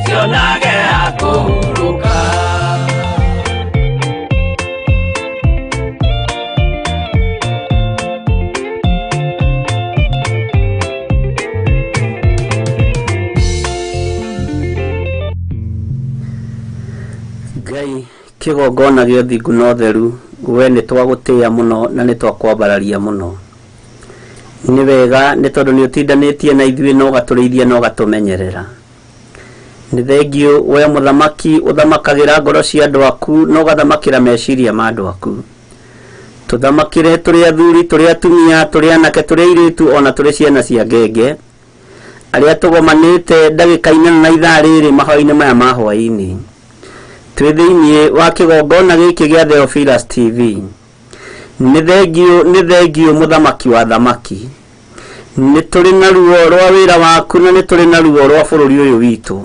cionage akũhurũka. Ngai kĩgongona gĩa ũthingu na ũtheru we nĩ twagũtĩĩa mũno na nĩ twakwambararia mũno. Nĩ wega nĩ tondũ nĩ ũtindanĩtie na ithuĩ na ũgatũrĩithia na ũgatũmenyerera. Nĩ thengio we mũthamaki ũthamakagĩra ngoro cia andũ aku na ũgathamakĩra meciria ma andũ aku. Tũthamakĩre tũrĩ athuri tũrĩ atumia tũrĩ anake tũrĩ airĩtu ona tũrĩ ciana cia ngenge arĩa tũgomanĩte ndagĩka-inĩ na ithaa rĩrĩ mahoya-inĩ maya ma hwai-ini. Twĩ thĩinĩ wa kĩgongona gĩkĩ gĩa Theophilus TV. Nĩ thengio mũthamaki wa thamaki. Nĩ tũrĩ na ruo rwa wĩra waku na nĩ tũrĩ na ruo rwa bũrũri ũyũ witũ.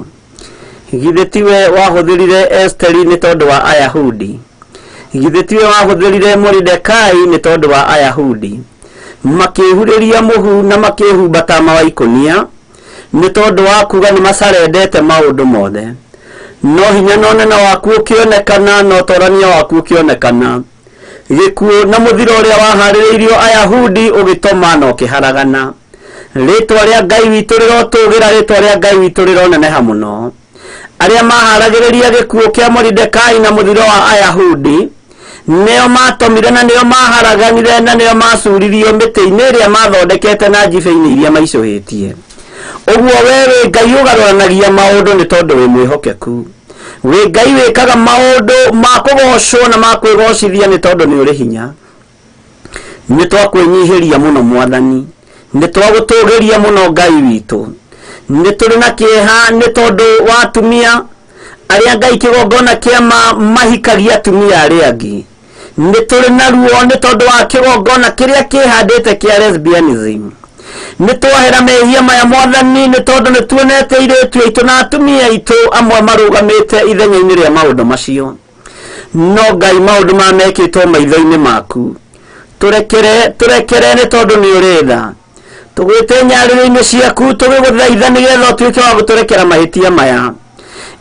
Githĩ tiwe wahũthĩrire Esteri nĩ tondũ wa Ayahudi. Githĩ tiwe wahũthĩrire Moridekai nĩ tondũ wa Ayahudi. Makĩhurĩria mũhu na makĩhumba taama wa ikũnia nĩ tondũ wa kuga nĩ macarendete maũndũ mothe. No hinya na ũnene waku ũkĩonekana na ũtorania waku ũkĩonekana. Gĩkuũ na mũthiro ũrĩa waharĩrĩirio Ayahudi ũgĩtoma na ũkĩharagana. Rĩtwa rĩa Ngai witũ rĩrotũgĩra, rĩtwa rĩa Ngai witũ rĩroneneha mũno. Arĩa maharagĩrĩria gĩkuũ kĩa Moridekai na mũthiro wa Ayahudi nĩo matomire na nĩo maharaganire na nĩo macuririo mĩtĩ-inĩ ĩrĩa mathondekete na njibĩ-inĩ iria maicũhĩtie. Ũguo we wĩ Ngai ũgarũranagia maũndũ nĩ tondũ wĩ mwĩhokeku. Wĩ Ngai wĩkaga maũndũ ma kũgocwo na ma kwĩgocithia nĩ tondũ nĩ ũrĩ hinya. Nĩ twakwĩnyihĩria mũno Mwathani. Nĩ twagũtũgĩria mũno Ngai witũ. Nĩ tũrĩ na kĩeha nĩ tondũ wa atumia arĩa Ngai kĩgongona kĩa mahikagia atumia arĩa angĩ. Nĩ tũrĩ na ruo nĩ tondũ wa kĩgongona kĩrĩa kĩhandĩte kĩa lesbianism. Nĩ twahera mehia maya Mwathani nĩ tondũ nĩ tuonete airĩtu aitũ na atumia aitũ amwe marũgamĩte ithenya-inĩ rĩa maũndũ macio. No Ngai maũndũ mamekĩtwo maitho-inĩ maku. Tũrekere nĩ tondũ nĩ ũrĩ tha. Tũgwĩte nyarĩrĩ-inĩ ciaku tũgĩgũthaitha nĩgetha ũtuĩke wa gũtũrekera mahĩtia maya.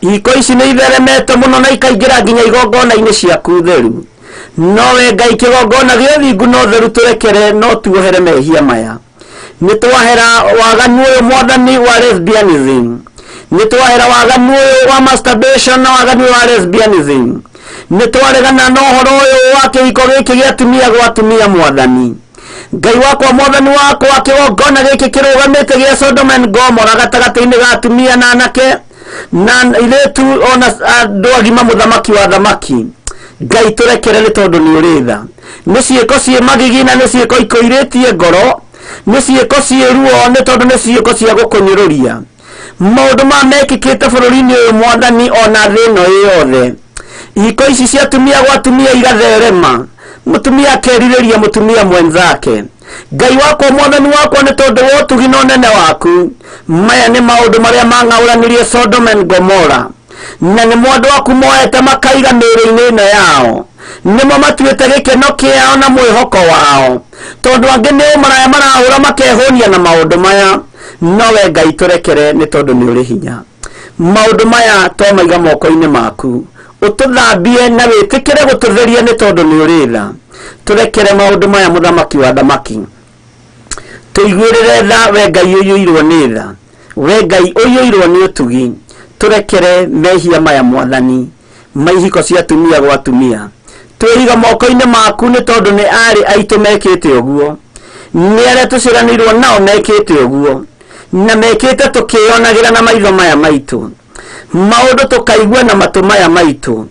Ihiko ici nĩ itheremete mũno na ikaingĩra nginya igongona-inĩ ciaku theru. No we Ngai kĩgongona gĩa ũthingu na ũtheru tũrekere no tuohere mehia maya. Nĩ twahera waganu ũyũ Mwathani wa lesbianism. Nĩ twahera waganu ũyũ wa masturbation na waganu wa lesbianism. Nĩ twaregana na ũhoro ũyũ wa kĩhiko gĩkĩ gĩa atumia gwa atumia Mwathani. Ngai wakwa Mwathani wakwa kĩgongona gĩkĩ kĩrũgamĩte gĩa Sodom and Gomorrah gatagatĩ-inĩ ga atumia na anake na airĩtu ona andũ agima mũthamaki wa thamaki. Ngai tũrekere nĩ tondũ nĩ ũrĩ tha. Nĩ ciĩko ciĩ magigi na nĩ ciĩko ikũirĩtie ngoro. Nĩ ciĩko ciĩ ruo nĩ tondũ nĩ ciĩko cia gũkũnyũrũria. Maũndũ mekĩkĩte bũrũri-inĩ ũyũ Mwathani ona thĩ ĩno yothe. Ihiko ici cia atumia gwa atumia igatherema. Mũtumia akerirĩria mũtumia mwenzake. Ngai wakwa Mwathani wakwa nĩ tondũ wa ũtugi na ũnene waku. Maya nĩ maũndũ marĩa mang'aũranirie Sodom and Gomorrah. na nĩ mũndũ waku moete makaiga mĩĩrĩ-inĩ ĩno yao, nĩmo matuĩte gĩkeno kĩao na mwĩhoko wao, tondũ angĩ nĩ ũmaraya marahũra makehũnia na maũndũ maya. No we Ngai tũrekere nĩ tondũ nĩ ũrĩ hinya. Maũndũ maya twamaiga moko-inĩ maku, ũtũthambie na wĩtĩkĩre gũtũtheria nĩ tondũ nĩ ũrĩ tha. Tũrekere maũndũ maya mũthamaki wa thamaki, tũiguĩrĩre tha we Ngai ũiyũirwo nĩ tha, we Ngai ũiyũirwo nĩ ũtugi. Tũrekere mehia maya Mwathani, maihiko cia atumia gwa atumia, twĩiga moko-inĩ maku nĩ tondũ nĩ arĩ aitũ mekĩte ũguo, nĩ arĩa tũciranĩirwo nao mekĩte ũguo, na mekĩte tũkĩonagĩra na maitho maya maitũ, maũndũ tũkaigua na matũ maya maitũ,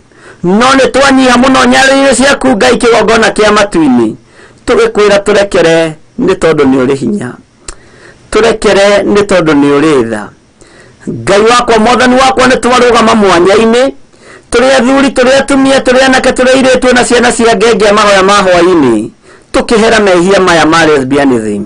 no nĩ twanyiha mũno nyarĩrĩ ciaku Ngai kĩgongona kĩa matu-inĩ. Tũgĩkwĩra tũrekere nĩ tondũ nĩ ũrĩ hinya, tũrekere nĩ tondũ nĩ ũrĩ tha. Ngai wakwa, Mwathani wakwa, nĩ twarũgama mwanya-inĩ, tũrĩ athuri, tũrĩ atumia, tũrĩ anake, tũrĩ airĩtu na ciana cia ngenge mahoya ma hwai-ini, tũkĩhera mehia maya ma lesbianism,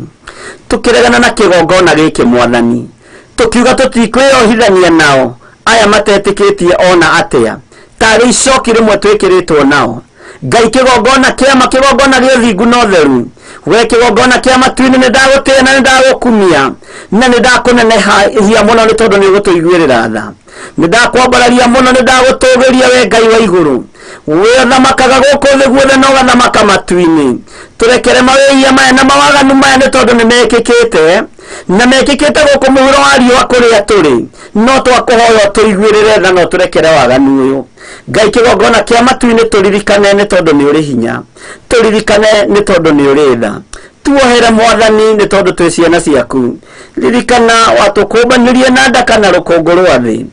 tũkĩregana na kĩgongona gĩkĩ Mwathani, tũkiuga tũtikwĩyohithania nao aya matetĩkĩtie ona atĩa, tarĩ icoki rĩmwe twĩkĩrĩtwo nao. Ngai kĩgongona kĩama, kĩgongona gĩa ũthingu na ũtheru, we kĩgongona kĩa matu-inĩ, nĩ ndagũtĩĩa na nĩ ndagũkumia na nĩ ndakũnenehia mũno nĩ tondũ nĩ ũgũtũiguĩrĩra tha. Nĩ ndakwambararia mũno, nĩ ndagũtũgĩria we Ngai wa igũrũ, we thamakaga gũkũ thĩ guothe na ũgathamaka matu-inĩ. Tũrekere mawĩhia maya na mawaganu maya nĩ tondũ nĩ mekĩkĩte, na mekĩkĩte gũkũ mũhuro wa riũa kũrĩa tũrĩ, no twakũhoya tũiguĩrĩre tha, no tũrekere waganu ũyũ. Ngai kĩgongona kĩa matu-inĩ, tũririkane nĩ tondũ nĩ ũrĩ hinya, tũririkane nĩ tondũ nĩ ũrĩ tha. Tuohere Mwathani nĩ tondũ twĩ ciana ciaku. Ririkana watũkũmbanĩrie na ndaka na rũkũngũ rwa thĩ.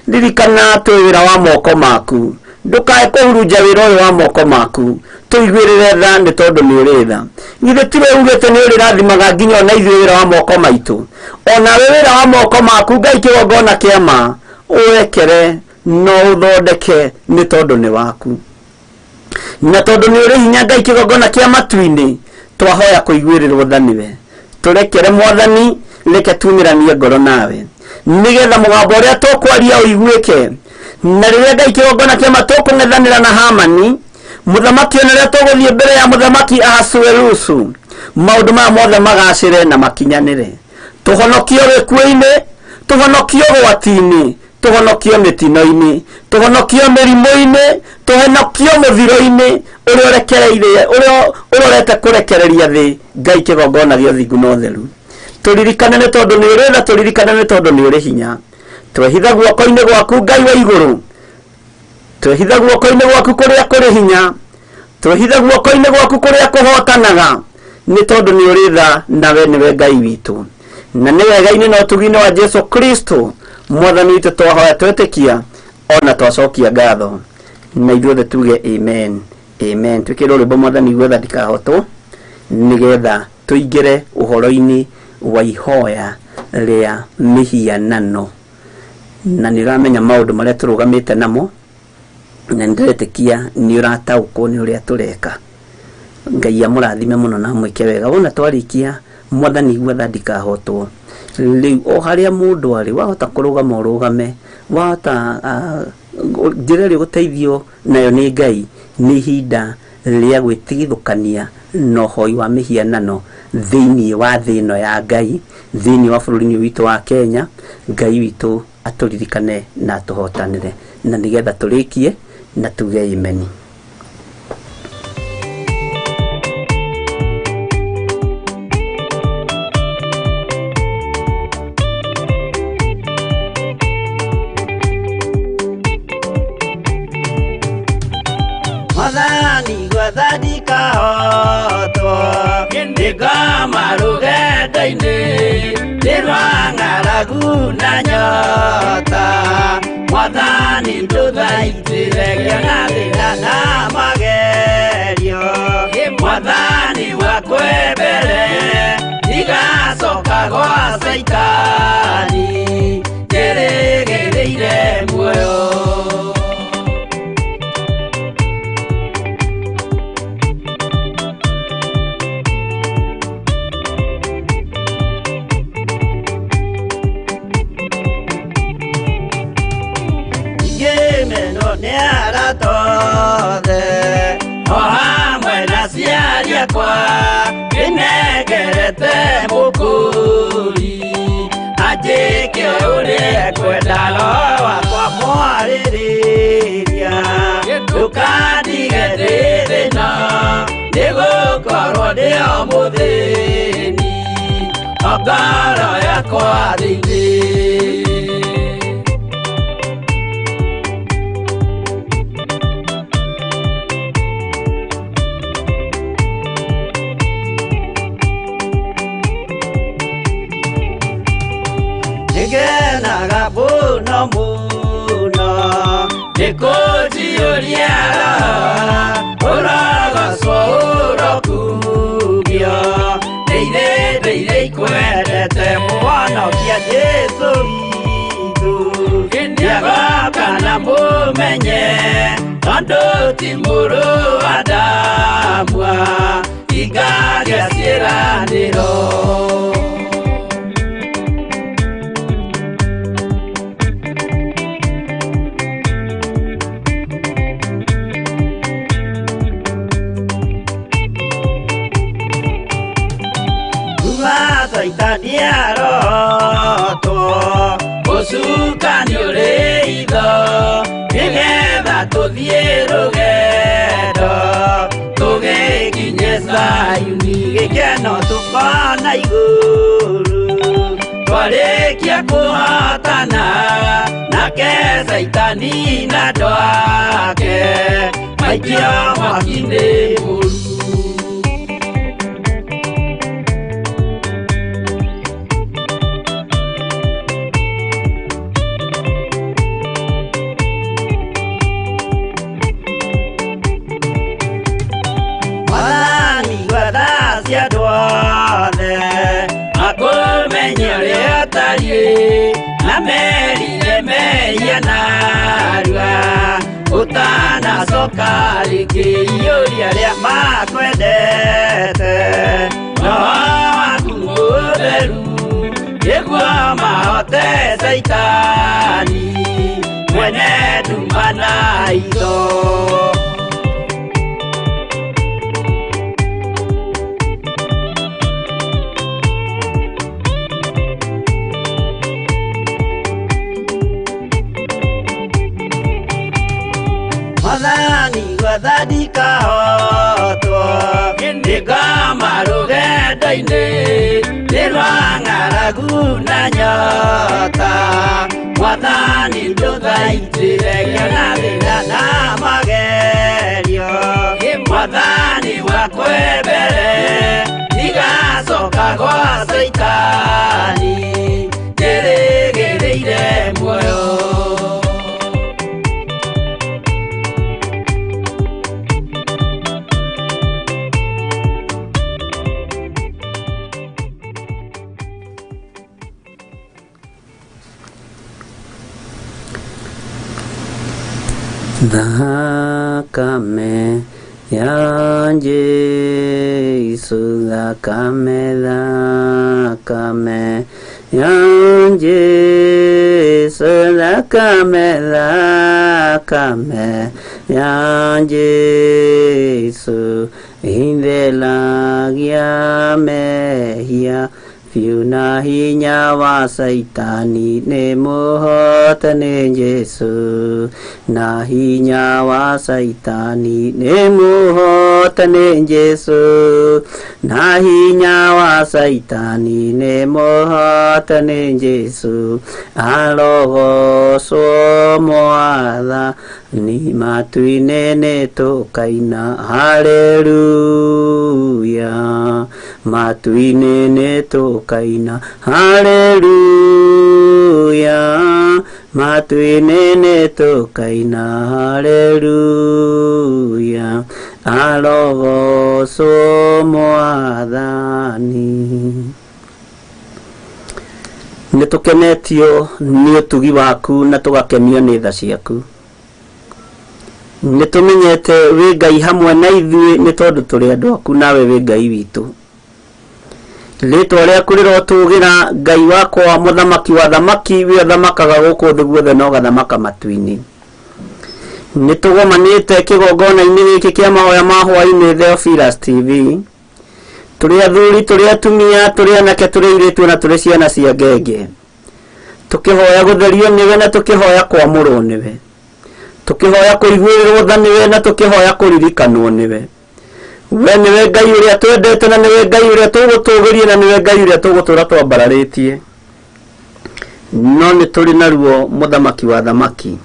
Ririkana twĩ wĩra wa moko maku, ndũkae kũhurunja wĩra ũyũ wa moko maku. Tũiguĩrĩre tha nĩ tondũ nĩ ũrĩ tha. Githĩ tiwe ugĩte nĩ ũrĩ rathimaga nginya ona ithuĩ wĩra wa moko maitũ? Ona we wĩra wa moko maku Ngai kĩgongona kĩama, ũwekere no ũthondeke nĩ tondũ nĩ waku, na tondũ nĩ ũrĩ hinya. Ngai kĩgongona kĩa matu-inĩ, twahoya kũiguĩrĩrwo tha nĩwe. Tũrekere Mwathani, reke tumĩranie ngoro nawe, nĩgetha mũgambo ũrĩa tũkwaria ũiguĩke, na rĩrĩa Ngai kĩgongona kĩama tũkũng'ethanĩra na Hamani mũthamaki, ona rĩrĩa tũgũthiĩ mbere ya mũthamaki Ahasuerusu, maũndũ maya mothe magacĩre na makinyanĩre. Tũhonokio gĩkuũ-inĩ, tũhonokio ũgwati-inĩ, tũhonokio mĩtino-inĩ, tũhonokio mĩrimũ-inĩ, tũhonokio mũthiro-inĩ ũrĩa ũrorete kũrekereria thĩ. Ngai kĩgongona gĩa ũthingu na ũtheru, tũririkane nĩ tondũ nĩ ũrĩ tha, tũririkane nĩ tondũ nĩ ũrĩ hinya. Twehitha guoko-inĩ gwaku Ngai wa igũrũ, twehitha guoko-inĩ gwaku kũrĩa kũrĩ hinya, twehitha guoko-inĩ gwaku kũrĩa kũhotanaga, nĩ tondũ nĩ ũrĩ tha, nawe nĩwe Ngai witũ, na nĩ wega-inĩ na ũtugi-inĩ wa Jesu Kristo Mwathani witũ twahoya twetĩkia, ona twacokia ngatho, na ithuothe tuge amen, amen. Twĩkĩre rwĩmbo Mwathani gwetha ndikahotwo, nĩgetha tũingĩre ũhoro-inĩ wa ihoya rĩa mĩhianano. Na nĩ ũramenya maũndũ marĩa tũrũgamĩte namo, na nĩndĩretĩkia nĩ ũrataũkwo nĩ ũrĩa tũreka. Ngai amũrathime mũno na mwĩke wega. Wona twarĩkia Mwathani gwetha ndikahotwo, rĩu o harĩa mũndũ arĩ, wahota kũrũgama ũrũgame, wahota njĩra ĩrĩa ũgũteithio nayo nĩ Ngai, nĩ ihinda rĩa gwĩtigithũkania na ũhoi wa mĩhianano thĩinĩ wa thĩ ĩno ya Ngai, thĩinĩ wa bũrũri-inĩ witũ wa Kenya. Ngai witũ atũririkane na atũhotanĩre, na nĩgetha tũrĩkie na tuge amen. Mwathani gwetha ndikahotwo, ndĩngoma rũgendo-inĩ, ndĩrwa ng'aragu na nyota. Mwathani ndũthaitĩre ngĩona thĩna na magerio, Mwathani wakwe mbere, ndigacoka gwa Saitani, njĩrĩgĩrĩire muoyo. ngoro yakwa thĩinĩ. Nĩngenaga mũno mũno nĩkũnjiyũria ũrogocwo ũrokugio ndeithĩ ikwendete mũhonokia Jesũ witũ nĩagoka na mũmenye tondũ ti mũrũ wa ndamwa ingagĩa ciĩranĩro. Saitani arotwo ũcukani ũrĩ itho nĩgetha tũthiĩ rũgendo tũgĩkinye Zayuni gĩkeno tũkona igũrũ twarĩkia kũhotana nake Saitani na andũ ake maikio mwaki-inĩ mũru. Na merire meia narua utanacoka rĩngĩ iyũria rĩa makwendete no waku mũtheru nĩguo mahote Saitani mwene nduma na itho. Wathani kahotwo nĩngoma rũgendo-inĩ nĩrwa ng'aragu na nyota Mwathani ndũthaitĩre na thĩna na magerio Mwathani wakwe mbere ndigacoka gwa Saitani ndĩrĩgĩrĩire muoyo. Thakame ya Jesu, thakame ya Jesu, thakame ya Jesu, ithelagia mehia biũ na hinya wa Saitani nĩ mũhotani Jesu, na hinya wa Saitani nĩ mũhotani Jesu, na hinya wa Saitani nĩ mũhotani Jesu, arogocwo Mwathani matu-inĩ nĩ tũkaina haleluya, matu-inĩ nĩ tũkaina haleluya, matu-inĩ nĩ tũkaina haleluya, arogocwo Mwathani. Nĩ tũkenetio nĩ ũtugi waku na tũgakenio nĩ tha ciaku. Nĩ tũmenyete wĩ Ngai hamwe na ithuĩ nĩ tondũ tũrĩ andũ aku nawe wĩ Ngai witũ. Rĩtwa rĩaku rĩrotũgĩra Ngai wakwa mũthamaki wa thamaki we thamakaga gũkũ thĩ guothe no gathamaka matu-inĩ. Nĩ tũgomanĩte kĩgongona-inĩ gĩkĩ kĩa mahoya ma Hwai-ini Theophilus TV. Tũrĩ athuri, tũrĩ atumia, tũrĩ anake, tũrĩ airĩtu na tũrĩ ciana cia ngenge. Tũkĩhoya gũtherio nĩwe na tũkĩhoya kwamũrwo nĩwe. Tũkĩhoya kũiguĩrwo tha nĩwe na tũkĩhoya kũririkanwo nĩwe. we niwe Ngai uria twendete na niwe Ngai uria tugutugirie na niwe Ngai uria tugutura twambararitie no ni turi naruo muthamaki wa thamaki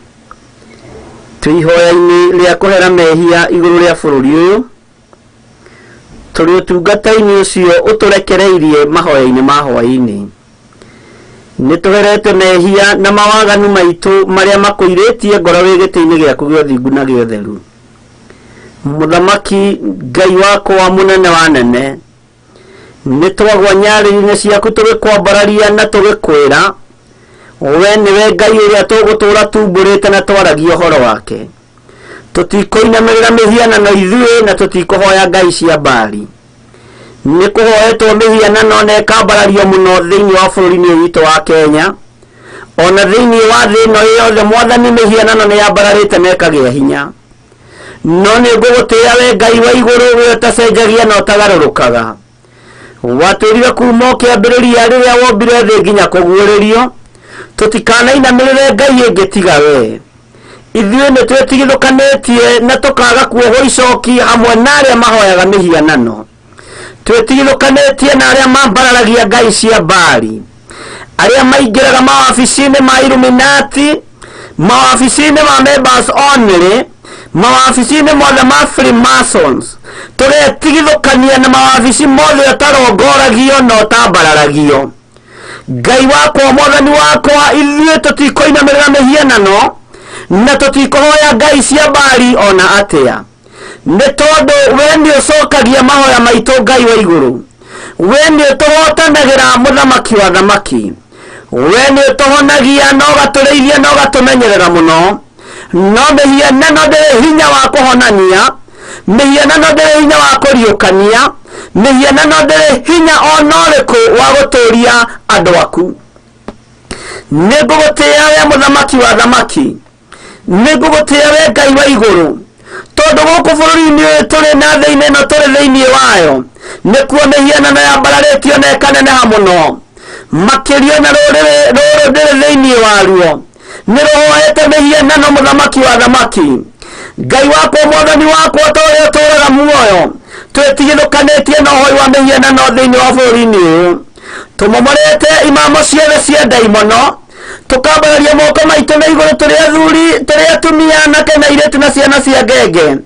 twihoya-ini ria kuhera mehia iguru ria bururi uyu turi utungata-ini ucio uturekereirie mahoya-ini ma Hwai-ini ni tuherete mehia na mawaganu maitu maria makuiritie ngoro wigiti-ini giaku gio thingu na gio theru muthamaki Ngai wakwa munene wa nene ni twagwa nyari-ini ciaku tugikwambararia na tugikwira we niwe Ngai uria tugutura tumburite na twaragia uhoro wake tutikoinamirira mihianano ithuĩ na tutikuhoya ngai cia mbari ni kuhoetwo mihianano na ikambarario muno thiini wa bururi-ini witu wa Kenya ona thiini wa thĩ ĩno yothe mwathani mihianano ni yambararite na ikagia hinya no ni ngugutia we Ngai wa iguru we utacenjagia na utagarurukaga watwirire kuma kiambiriria riria wombire thĩ nginya kuguũrĩrio tutikanainamirire Ngai ingĩ tiga we ithuĩ nĩ twĩtigithũkanĩtie na tũkaga kuohwo icoki hamwe na arĩa mahoyaga mĩhianano twĩtigithũkanĩtie na arĩa mambararagia ngai cia mbari arĩa maingĩraga mawabici-inĩ ma Illuminati mawabici-inĩ ma members only mawabici-inĩ mothe ma Freemasons tũgetigithũkania na mawabici mothe ũtarongoragio na ũtambararagio Ngai wakwa mwathani wakwa ithuĩ tũtikoinamirĩra mĩhianano na tutikohoya ngai cia mbari ona atia nĩ tondũ we nĩ ũcokagia mahoya maitũ Ngai wa iguru we nĩ ũtũhotanagira muthamaki wa thamaki we nĩ ũtũhonagia na ũgatũrĩithia na ũgatũmenyerera mũno no mĩhianano ndĩrĩ hinya wa kũhonania mĩhianano ndĩrĩ hinya wa kũriũkania mĩhianano ndĩrĩ hinya ona ũrĩkũ wa gũtũria andũ aku nĩ ngũgũtĩĩa we muthamaki wa thamaki nĩ ngũgũtĩĩa we Ngai wa iguru tondũ gũkũ bũrũri-inĩ ũyũ tũrĩ na thĩ-inĩ ĩno tũrĩ thĩinĩ wayo nĩkuo mĩhianano yambararĩtio na ĩkaneneha mũno makĩrio na rũrĩrĩ rũrũ ndĩrĩ thĩinĩ waruo nĩ rũhoete mĩhianano muthamaki wa thamaki Ngai wakwa mwathani wakwa tũrĩa ũtũũraga muoyo twĩtigithũkanĩtie na ũhoi wa mĩhianano thĩinĩ wa bũrũri-inĩ ũyũ tũmomorete imamo ciothe cia ndaimono tukambararia moko maitũ na igũrũ tũrĩ athuri tũrĩ atumia anake na airĩtu na ciana cia ngenge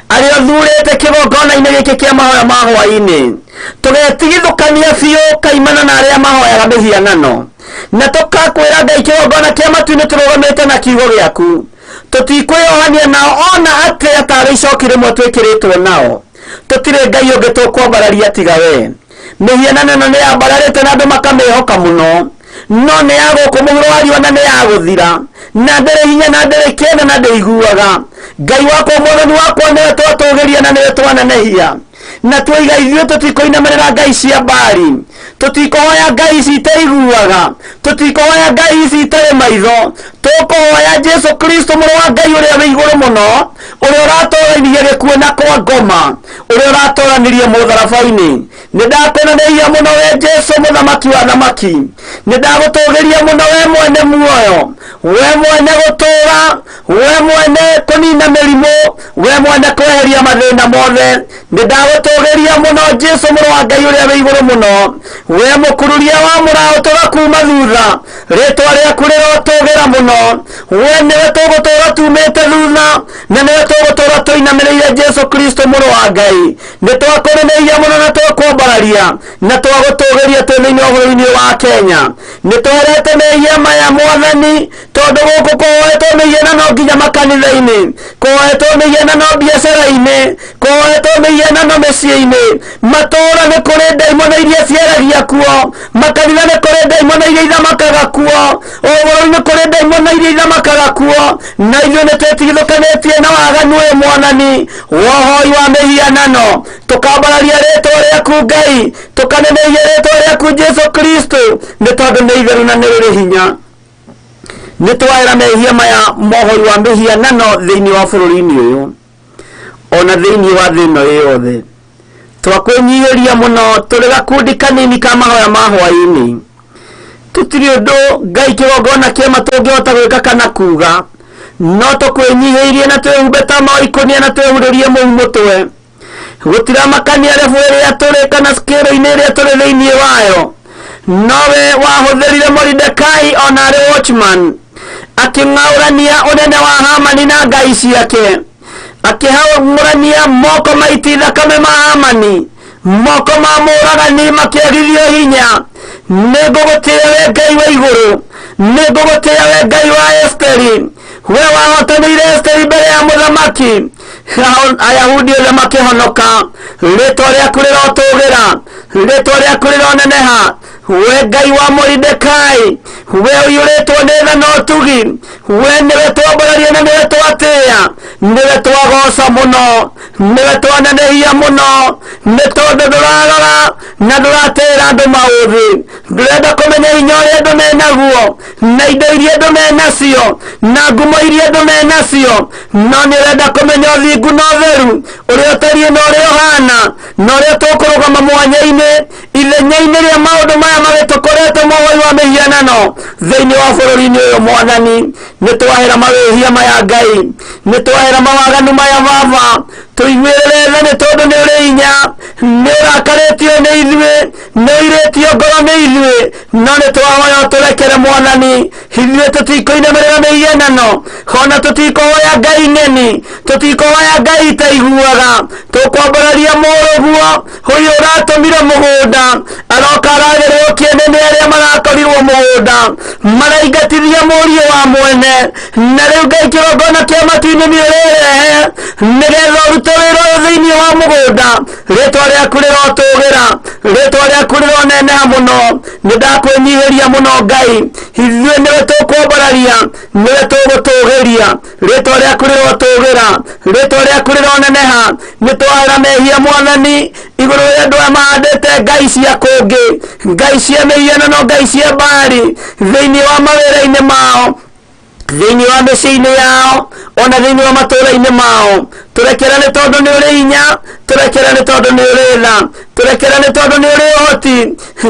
arĩa thurĩte kĩgongona-inĩ gĩkĩ kĩa mahoya ma Hwai-ini tũgetigithũkania biũ kaimana na arĩa mahoyaga mĩhianano na tũkakwĩra Ngai kĩgongona kĩa matu-inĩ tũrũgamĩte na kiugo gĩaku tũtikwĩyohania nao ona atĩa tarĩ icoki rĩmwe twĩkĩrĩtwo nao tũtirĩ Ngai ũngĩ tũkwambararia tiga we mĩhianano ĩno nĩ yambararĩte na andũ makamĩhoka mũno no nĩ ya gũkũ mũhuro wa riũa na nĩ ya gũthira na ndĩrĩ hinya na ndĩrĩ kĩene na ndĩiguaga Ngai wakwa mwathani wakwa nĩwe twatũgĩria na nĩwe twananehia na twaiga ithuĩ tũtikoinamirĩra ngai cia mbari tũtikohoya ngai ici itaiguaga tũtikohoya ngai ici itarĩ maitho tũkũhoya Jesu Kristo mũrũ wa Ngai ũrĩa wĩ igũrũ mũno ũrĩa ũratũranirie gĩkuũ na kwa ngoma ũrĩa ũratũranirie mũtharaba-inĩ nĩ ndakwĩnenehia mũno we Jesu mũthamaki wa thamaki nĩ ndagũtũgĩria mũno we mwene muoyo we mwene gũtũra we mwene kũnina mĩrimũ we mwene kweheria mathĩna mothe nĩ ndagũtũgĩria mũno Jesu mũrũ wa Ngai ũrĩa wĩ igũrũ mũno we mũkururia wa mũraũtũra kuma thutha rĩtwa rĩaku rĩrotũgĩra mũno we nĩwe tũgũtũra tumĩte thutha na nĩwe tũgũtũra tũinamĩrĩire Jesu Kristo mũrũ wa Ngai nĩ twakũnenehia mũno na twakwambararia na twagũtũgĩria twĩ thĩinĩ wa bũrũri-inĩ wa Kenya nĩ twerete mehia maya mwathani tondũ gũkũ kũhoetwo mĩhianano nginya makanitha-inĩ kũhoetwo mĩhianano biacara-inĩ kũhoetwo mĩhianano mĩciĩ-inĩ matũũra nĩ kũrĩ ndaimono iria ciaragia kuo makanitha nĩ kũrĩ ndaimono iria ithamakaga kuo bũrũri nĩ kũrĩ ndaimono iria ithamakaga kuo na ithuĩ nĩ twĩtigithũkanĩtie na waganu ũyũ mwathani wohoi wa mĩhianano tũkambararia rĩtwa rĩaku Ngai tũkanenehia rĩtwa rĩaku Jesu Kristo nĩ tondũ nĩ itheru na nĩ rĩrĩ hinya nĩ twaĩra mehia maya mohoi wa mĩhianano thĩinĩ wa bũrũri-inĩ ũyũ ona thĩinĩ wa thĩ ĩno yothe twakwĩnyihĩria mũno tũrĩ gakundi kanini ka mahoya ma Hwai-ini tũtirĩ ũndũ Ngai kĩgongona kĩama tũngĩhota gwĩka kana kuga no tũkwĩnyihĩirie na twĩhumbe ta maũikũnia na twĩhurĩrie mũhu mũtwe gutira makania refu ria turi kana skero ine ria turi thiini wayo nowe wahutherire Mordekai ona ari watchman aking'aurania unene wa Hamani na ngai ciake akihang'urania moko maiti thakame ma Hamani moko ma mũragani makĩagithio hinya nĩngũgũtĩĩa we Ngai wa igũrũ nĩngũgũtĩĩa we Ngai wa Esteri we wahotanĩire Esteri mbere ya mũthamaki Ayahudi othe makĩhonoka rĩtwa rĩaku rĩrotũgĩra rĩtwa rĩaku rĩroneneha we Ngai wa Mordekai we ũiyũrĩtwo nĩ tha na ũtugi we nĩwe twambararia na nĩwe twatĩĩa nĩwe twagoca mũno nĩwe twanenehia mũno nĩ tondũ ndũrarora na ndũratĩra andũ maũthĩ ndũrenda kũmenya hinya ũrĩa andũ menaguo na indo iria andũ menacio na ngumo iria andũ menacio no nĩũrenda kũmenya ũthingu na ũtheru ũrĩa ũtariĩ na ũrĩa ũhana na ũrĩa tũkũrũgama mwanya-inĩ ithenya-inĩ rĩa maũndũ maya magĩtũkorete mũhoi wa mĩhianano thĩinĩ wa bũrũri-inĩ ũyũ Mwathani nĩtwahera mawĩhia maya Ngai nĩtwahera mawaganu maya Baba tũiguĩrĩre tha nĩ tondũ nĩ ũrĩ hinya nĩũrakarĩtio nĩ ithuĩ nĩũirĩtio ngoro nĩ ithuĩ no nĩtwahoya ũtũrekere Mwathani ithuĩ tũtikũinamĩrĩra mĩhianano ona tũtikũhoya Ngai ng'eni tũtikũhoya Ngai itaiguaga tũkwambararia mũrũguo ũyũ ũratũmire mũgũnda aroka aragerwo kĩene nĩ arĩa marakorirwo mũgũnda maraingatithia mũriũ wa mwene na rĩu Ngai kĩrongona kĩa matu-inĩ nĩũrĩrehe nĩgetha ũrute wĩra ũyũ thĩinĩ wa mũgũnda rĩtwa rĩaku rĩrotũgĩra rĩtwa rĩaku rĩroneneha mũno nĩndakwĩnyihĩria mũno Ngai ithuĩ nĩwe tũkwambararia nĩwe tũgũtũgĩria rĩtwa rĩaku rĩrotũgĩra rĩtwa rĩaku rĩroneneha nĩtwahera mehia Mwathani igũrũ rĩa andũ aya mahandĩte ngai cia kũngĩ ngai cia mĩhianano ngai cia mbari thĩinĩ wa mawĩra-inĩ mao thĩinĩ wa mĩciĩ-inĩ yao ona thĩinĩ wa matũũra-inĩ mao tũrekera nĩ tondũ nĩ ũrĩ hinya tũrekera nĩ tondũ nĩ ũrĩ tha tũrekera nĩ tondũ nĩ ũrĩ ũhoti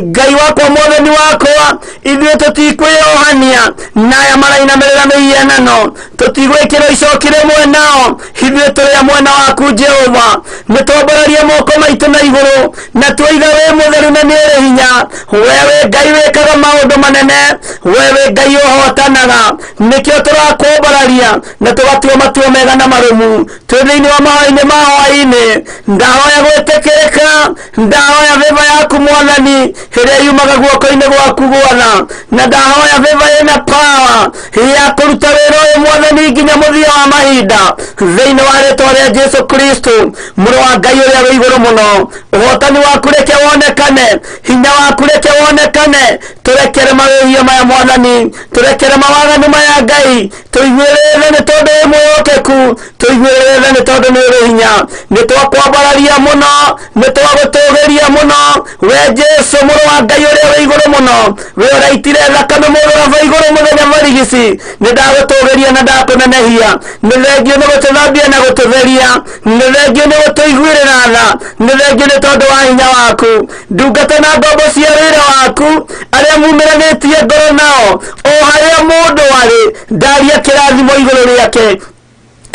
Ngai wakwa Mwathani wakwa ithuĩ tũtikwĩyohania na aya marainamĩrĩra mĩhianano tũtigwĩkĩrwo icoki rĩmwe nao ithuĩ tũrĩ mwena waku Jehova nĩtwambararia moko maitũ na igũrũ na tuoiga wĩ mũtheru na nĩ ũrĩ hinya wewe Ngai wĩkaga maũndũ manene wewe Ngai ũhotanaga nĩkĩo tũrakwambararia na tũgatua matua mega na marũmu twĩ thĩinĩ wa mahoya-inĩ ma Hwai-ini ndahoya gwĩtĩkĩrĩka ndahoya veva yaku Mwathani ĩrĩa yumaga guoko-inĩ gwaku gwatha na ndahoya veva ĩna power ya kũruta wĩra ũyũ Mwathani nginya mũthia wa mahinda thĩinĩ wa rĩtwa rĩa Jesu Kristo mũrũ wa Ngai ũrĩa wĩ igũrũ mũno ũhotani waku reke wonekane hinya waku reke wonekane tũrekere mawĩhia maya Mwathani tũrekere mawaganu maya Ngai tũiguĩrĩre nĩ tondũ wĩ mwĩhokeku tũiguĩrĩre nĩ tondũ nĩ ũrĩ hinya nĩtwakwambararia mũno nĩtwagũtũgĩria mũno we Jesu mũrũ wa Ngai ũrĩa wĩ igũrũ mũno we ũraitire thakame mũrũgamo igũrũ mũthenya marigici nĩndagũtũgĩria na ndakũnenehia nĩ thengio nĩ gũtũthambia na gũtũtheria nĩ thengio nĩ gũtũiguĩrĩra tha nĩ thengio nĩ tondũ wa hinya waku ndungata na ngombo cia wĩra waku arĩa mumĩranĩtie ngoro nao o harĩa mũndũ arĩ ndaria kĩrathimo igũrũ rĩake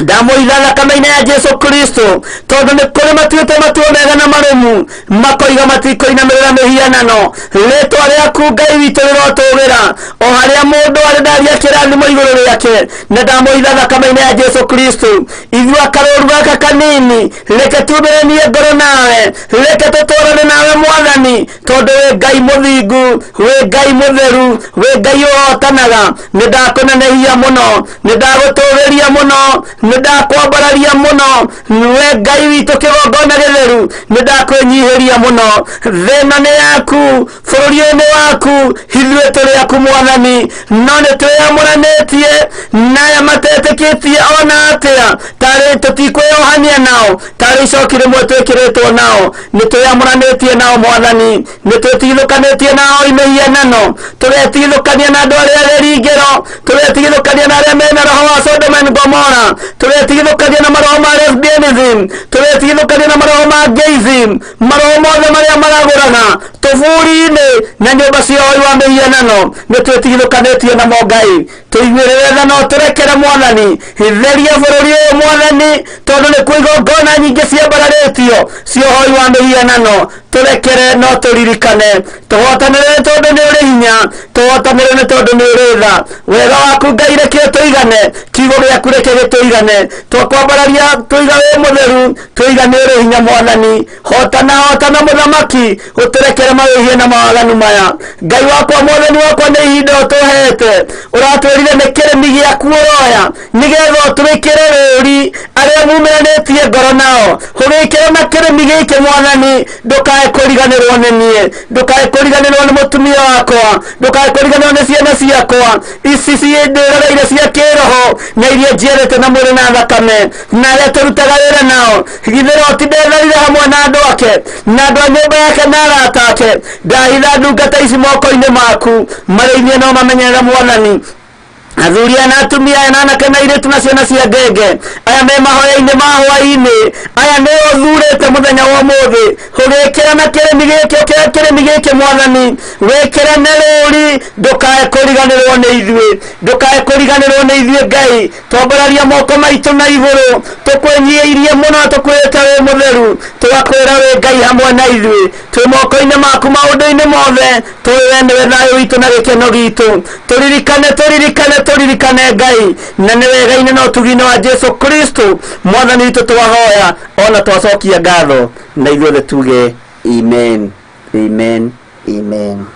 ndamũitha thakame-inĩ ya Jesu Kristo tondũ nĩ kũrĩ matuĩte matua mega na marũmu makoiga matikũinamĩrĩra mĩhianano rĩtwa rĩaku Ngai witũ rĩrotũgĩra o harĩa mũndũ arĩ ndaria kĩrathimo igũrũ rĩake na ndamũitha thakame-inĩ ya Jesu Kristo ithuĩ akarũru gaka kanini reke tumĩranie ngoro nawe reke tũtũrane nawe Mwathani tondũ wĩ Ngai mũthingu wĩ Ngai mũtheru wĩ Ngai ũhotanaga nĩndakũnenehia mũno nĩndagũtũgĩria mũno nĩndakwambararia mũno we Ngai witũ kĩgongona gĩtheru nĩndakwĩnyihĩria mũno thĩna nĩ yaku bũrũri-inĩ waku ithuĩ tũrĩ aku Mwathani no nĩtwĩyamũranĩtie naya matetĩkĩtie ona atĩa tarĩ tũtikwĩyohania nao tarĩ icoki rĩmwe twĩkĩrĩtwo nao nĩtwĩyamũranĩtie nao Mwathani nĩtwĩtigithũkanĩtie nao imĩhianano tũgetigithũkania na andũ arĩa areri ngero tũgetigithũkania na arĩa mena roho wa Sodoma na Gomora tũgetigithũkania na maroho ma lesbianism tũgetigithũkania na maroho ma gayism maroho mothe marĩa maragũraga tũburi-inĩ na nyumba cia oi wa mihianano nitwetigirukanĩtie namo Ngai tuiguĩre tha no tũrekere Mwathani theria bũrũri ũyũ Mwathani tondũ nĩ kuo igongona nyingĩ ciambararĩtio cia ũhoi wa mihianano tũrekere no tũririkane tũhotanĩre tondũ nĩ ũrĩ hinya tũhotanĩre nĩ tondũ nĩ ũrĩ tha wega waku Ngai reke tũigane kiugo gĩaku reke gĩtũigane twakwambararia tũiga wĩ mũtheru tũiga nĩ ũrĩ hinya Mwathani hotana mũthamaki ũtũrekere mawĩhia na mawaganu maya Ngai wakwa Mwathani wakwa nĩ ihinda ũtũhete ũratwĩrire nĩ kĩrĩmi gĩaku ũroya nĩgetha ũtũrĩkĩre rũũri arĩa muumĩranĩtie ngoro nao ũgĩkĩra na kĩrĩmi gĩkĩ Mwathani ndũkae kũriganĩrwo nĩ niĩ ndũkae kũriganĩrwo nĩ mũtumia wakwa ndũkae kũriganĩrwo nĩ ciana ciakwa ici ciĩndĩrĩire cia kĩroho na iria njiarĩte na mwĩrĩ na thakame na arĩa tũrutaga wĩra nao githĩra ũtindetharire hamwe na andũ ake na andũ a nyũmba yake na arata ake ndahitha ndungata ici moko-inĩ maku marĩ-inĩ no mamenyerera Mwathani athuri na atumia na anake na airĩtu na ciana cia ngenge aya me mahoya-inĩ ma Hwai-ini aya nĩ ũthurĩte mũthenya wa ũmũthĩ ũgĩkĩra na kĩrĩmi gĩkĩ Mwathani wĩkĩre nĩ rũũri ndũkae kũriganĩrwo nĩ ithuĩ Ngai twambararia moko maitũ na igũrũ tũkwĩnyihĩirie mũno tũkwĩrĩte wĩ mũtheru tũgakwĩra wĩ Ngai hamwe na ithuĩ twĩ moko-inĩ maku maũndũ-inĩ mothe tũĩ nĩwe thayũ witũ na gĩkeno gitũ tũririkane Ngai na nĩ wega-inĩ na ũtugi-inĩ wa Jesu Kristo Mwathani witũ twahoya ona twacokia ngatho na ithuothe tuge amen amen amen.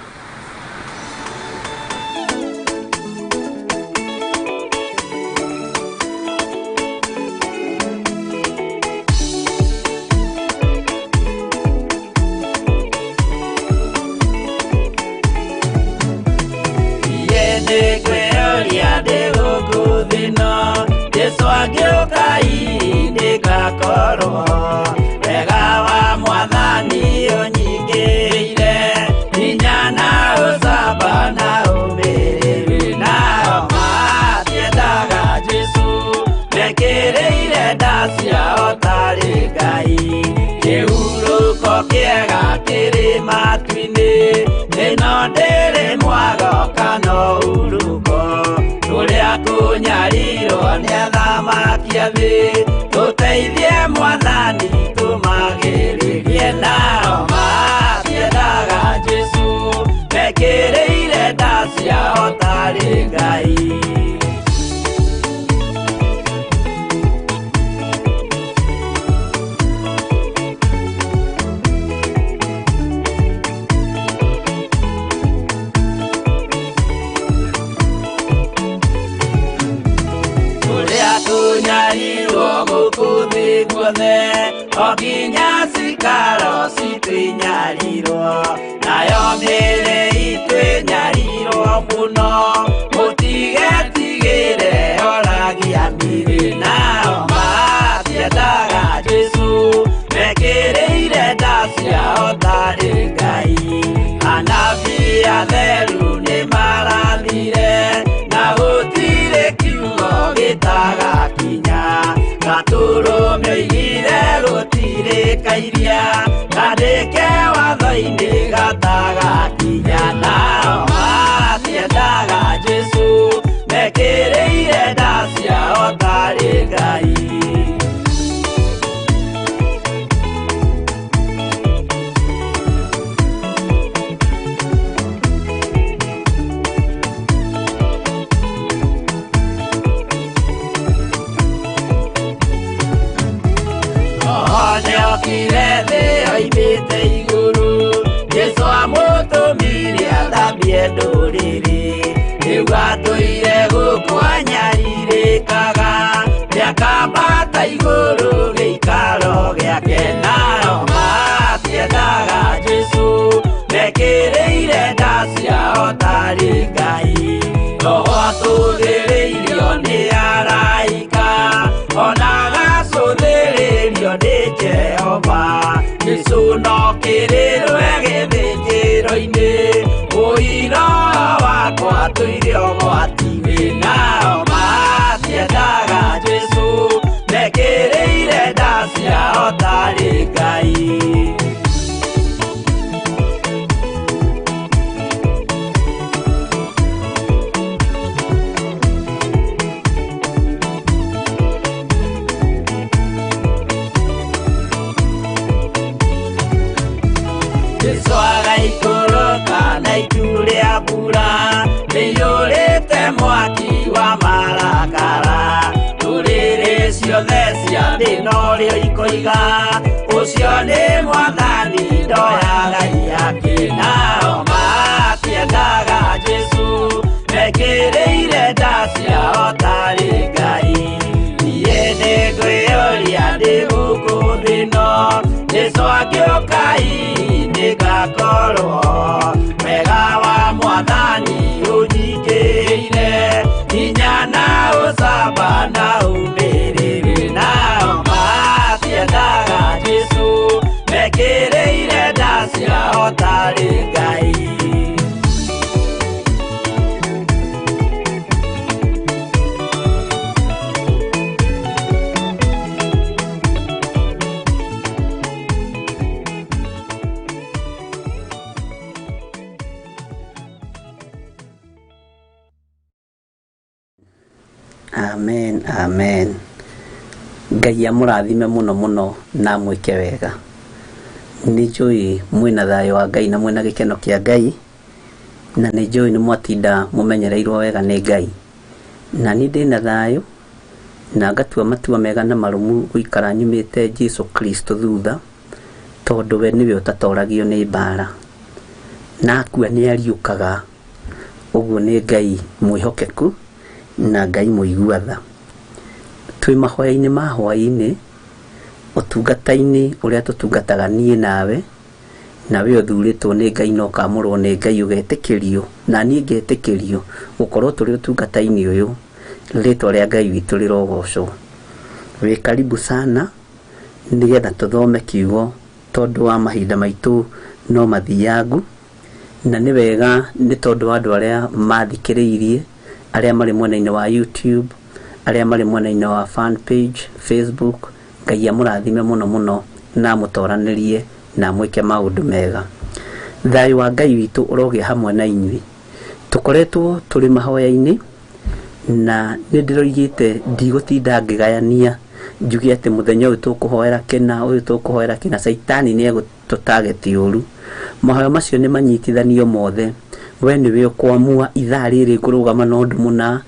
Tuteithie Mwathani tumagĩrĩrie nao matiendaga Jesu mekĩrĩire nda ciao tarĩ Ngai. Oginya cikaro citwĩnyarirwo nayo mĩĩrĩ itwĩnyarirwo mũno mũtigetigĩre oragia mĩĩrĩ nao matiendaga Jesu mekĩrĩire nda ciao tarĩ Ngai. Anabii atheru nĩ marathire na gũtirĩ kiugo gĩtagakinya gatũrũme oigire gũtirĩkairia gandĩke watho-inĩ gatagakinya nao matiendaga Jesu mekĩrĩire nda ciao tarĩ Ngai. Oimĩte igũrũ Jesu amũtũmire athambie ndũrĩrĩ rĩu atũire gũkũ anyarirĩkaga nĩakambata igũrũ gĩikaro gĩake nao matiendaga Jesu mekĩrĩire nda ciao tarĩ Ngai. Roho atũthĩrĩirio nĩ araika ona agacũthĩrĩrio nĩ Jehova Jesu no kĩrĩrwe gĩthĩnjĩro-inĩ ũira wakwa tũire ũgwati-inĩ nao matiendaga Jesu mekĩrĩire nda ciao tarĩ Ngai. oiga ucio nĩ mwathani ndoyaga yake nao matiendaga Jesu mekĩrĩire nda ciao tarĩ Ngai niĩ nĩngwĩyũria ndĩ gũkũ thĩ ĩno Jesu angĩũka nĩngakorwo wega wa mwathani ũnjingĩire hinya na ũcamba na umĩrĩru nao matiendaga Jesu mekĩrĩire nda ciao tarĩ Ngai Amen, amen. Ngai amũrathime mũno mũno na mwĩke wega. Nĩ njũĩ mwĩna thayũ wa Ngai na mwĩna gĩkeno kĩa Ngai, na nĩ njũĩ nĩ mwatinda mũmenyereirwo wega nĩ Ngai. Na niĩ ndĩna thayũ na ngatua matua mega na marũmu gũikara nyumĩte Jesu Kristo thutha, tondũ we nĩwe ũtatoragio nĩ mbara. Na akua nĩ ariũkaga, ũguo nĩ Ngai mwĩhokeku na Ngai mũiguatha. Twĩ mahoya-inĩ ma hwai-ini, ũtungata-inĩ ũrĩa tũtungataga niĩ nawe, na we ũthurĩtwo nĩ Ngai na ũkamũrwo nĩ Ngai ũgetĩkĩrio, na niĩ ngetĩkĩrio gũkorwo tũrĩ ũtungata-inĩ ũyũ, rĩtwa rĩa Ngai witũ rĩrogocwo. Wĩ karibu sana nĩgetha tũthome kiugo, tondũ wa mahinda maitũ no mathiangu, na nĩ wega nĩ tondũ wa andũ arĩa mathikĩrĩirie, arĩa marĩ mwena-inĩ wa YouTube, arĩa marĩ mwena-inĩ wa fan page Facebook. Ngai amũrathime mũno mũno na mũtoranĩrie na mwĩke maũndũ mega. Thayũ wa Ngai witũ ũrogĩa hamwe na inyuĩ. Tũkoretwo tũrĩ mahoya-inĩ na nĩ ndĩroigĩte ndigũtinda ngĩgayania njuge atĩ mũthenya ũyũ tũkũhoera kĩna, ũyũ tũkũhoera kĩna. Saitani nĩ egũtũtageti ũru. Mahoya macio nĩ manyitithanio mothe. We nĩwe ũkwamua ithaa rĩrĩ ngũrũgama na ũndũ mũna,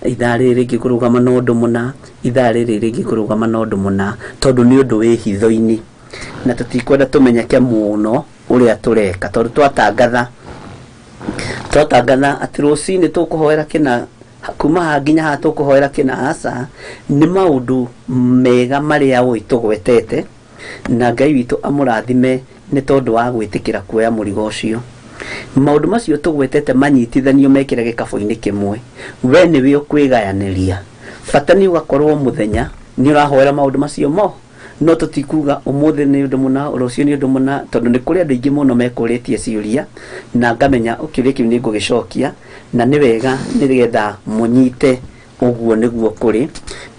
ithaa rĩrĩ rĩngĩ ngũrũgama na ũndũ mũna, ithaa rĩrĩ rĩngĩ ngũrũgama na ũndũ mũna, tondũ nĩ ũndũ wĩ hitho-inĩ na tũtikwenda tũmenyeke mũno ũrĩa tũreka, tondũ twatangatha atĩ rũcinĩ tũkũhoera kĩna, kuma haha nginya haha tũkũhoera kĩna. Aca, nĩ maũndũ mega marĩa ũĩ tũgwetete, na Ngai witũ amũrathime nĩ tondũ wa gwĩtĩkĩra kuoya mũrigo ũcio. Maũndũ macio tũgwetete manyitithanio mekĩre gĩkabũ-inĩ kĩmwe. We nĩwe ũkwĩgayanĩria. Bata nĩ ũgakorwo mũthenya nĩ ũrahoera maũndũ macio mo, no tũtikuga ũmũthĩ nĩ ũndũ mũna, rũciũ nĩ ũndũ mũna, tondũ nĩ kũrĩ andũ aingĩ mũno mekũrĩtie ciũria na ngamenya kĩũria kĩu nĩ ngũgĩcokia, na nĩ wega nĩgetha mũnyite ũguo nĩguo kũrĩ.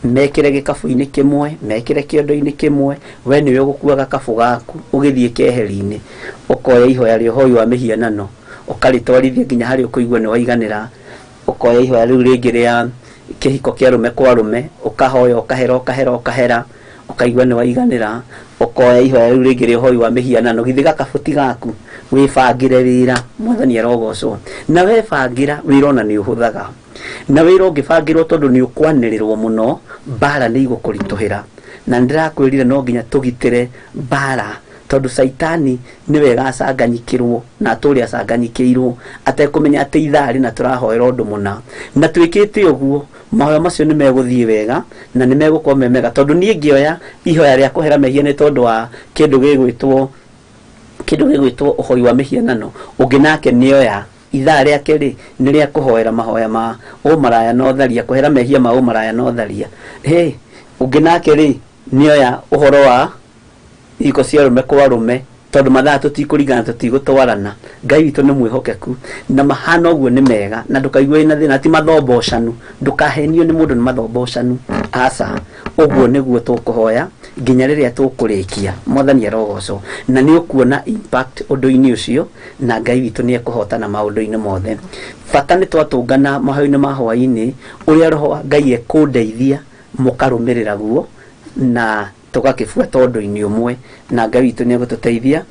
Mekĩre gĩkabũ-inĩ kĩmwe, mekĩre kĩondo-inĩ kĩmwe. We nĩwe ũgũkua gakabũ gaku ũgĩthiĩ keheri-inĩ, ũkoya ihoya rĩa ũhoi wa mĩhianano, ũkarĩtwarithia nginya harĩa ũkũigua nĩ waiganĩra. Ũkoya ihoya rĩu rĩngĩ rĩa kĩhiko kĩa rũme kwa rũme, ũkahoya ũkahera, ũkaigua nĩ waiganĩra. Ũkoya ihoya rĩu rĩngĩ rĩa ũhoi wa mĩhianano. Githĩ gakabũ ti gaku? Wĩbangĩre wĩra, mwathani arogocwo. Na webangĩra wĩra ona nĩ ũhũthaga, na wĩra ũngĩbangĩrwo tondũ nĩ ũkwanĩrĩrwo mũno, mbara nĩ igũkũritũhĩra. Na ndĩrakwĩrire no nginya tũgitĩre mbara, tondũ Saitani nĩ wega acanganyikĩrwo na atũre acanganyikĩirwo, atekũmenya atĩ ithaa rĩna tũrahoera ũndũ mũna. Na twĩkĩte ũguo, mahoya macio nĩ megũthiĩ wega na nĩ megũkorwo me mega, tondũ niĩ ngĩoya ihoya rĩa kũhera mehia nĩ tondũ wa kĩndũ gĩgwĩtwo ũhoi wa mĩhianano. Ũngĩ nake nĩoya ithaa rĩake rĩ nĩ rĩa kũhoera mahoya ma ũmaraya na ũtharia, kũhera mehia ma ũmaraya na ũtharia. Ũngĩ nake rĩ nĩoya ũhoro wa iko cia rũme kwa rũme, tondũ mathaa tũtikũringana, tũtigũtwarana. Ngai witũ nĩ mwĩhokeku na mahana ũguo nĩ mega, na ndũkaigue na thĩna, ti mathombocanu. Ndũkahenio nĩ mũndũ nĩ mathombocanu. Aca, ũguo nĩguo tũkũhoya nginya rĩrĩa tũkũrĩkia. Mwathani arogocwo, na nĩ ũkuona impact ũndũ-inĩ ũcio, na Ngai witũ nĩ ekũhotana maũndũ-inĩ mothe. Bata nĩ twatũngana mahoya-inĩ ma hwai-inĩ, ũrĩa roho wa Ngai ekũndeithia mũkarũmĩrĩra guo na tũgakĩbuata ũndũ-inĩ ũmwe, na Ngai witũ nĩ egũtũteithia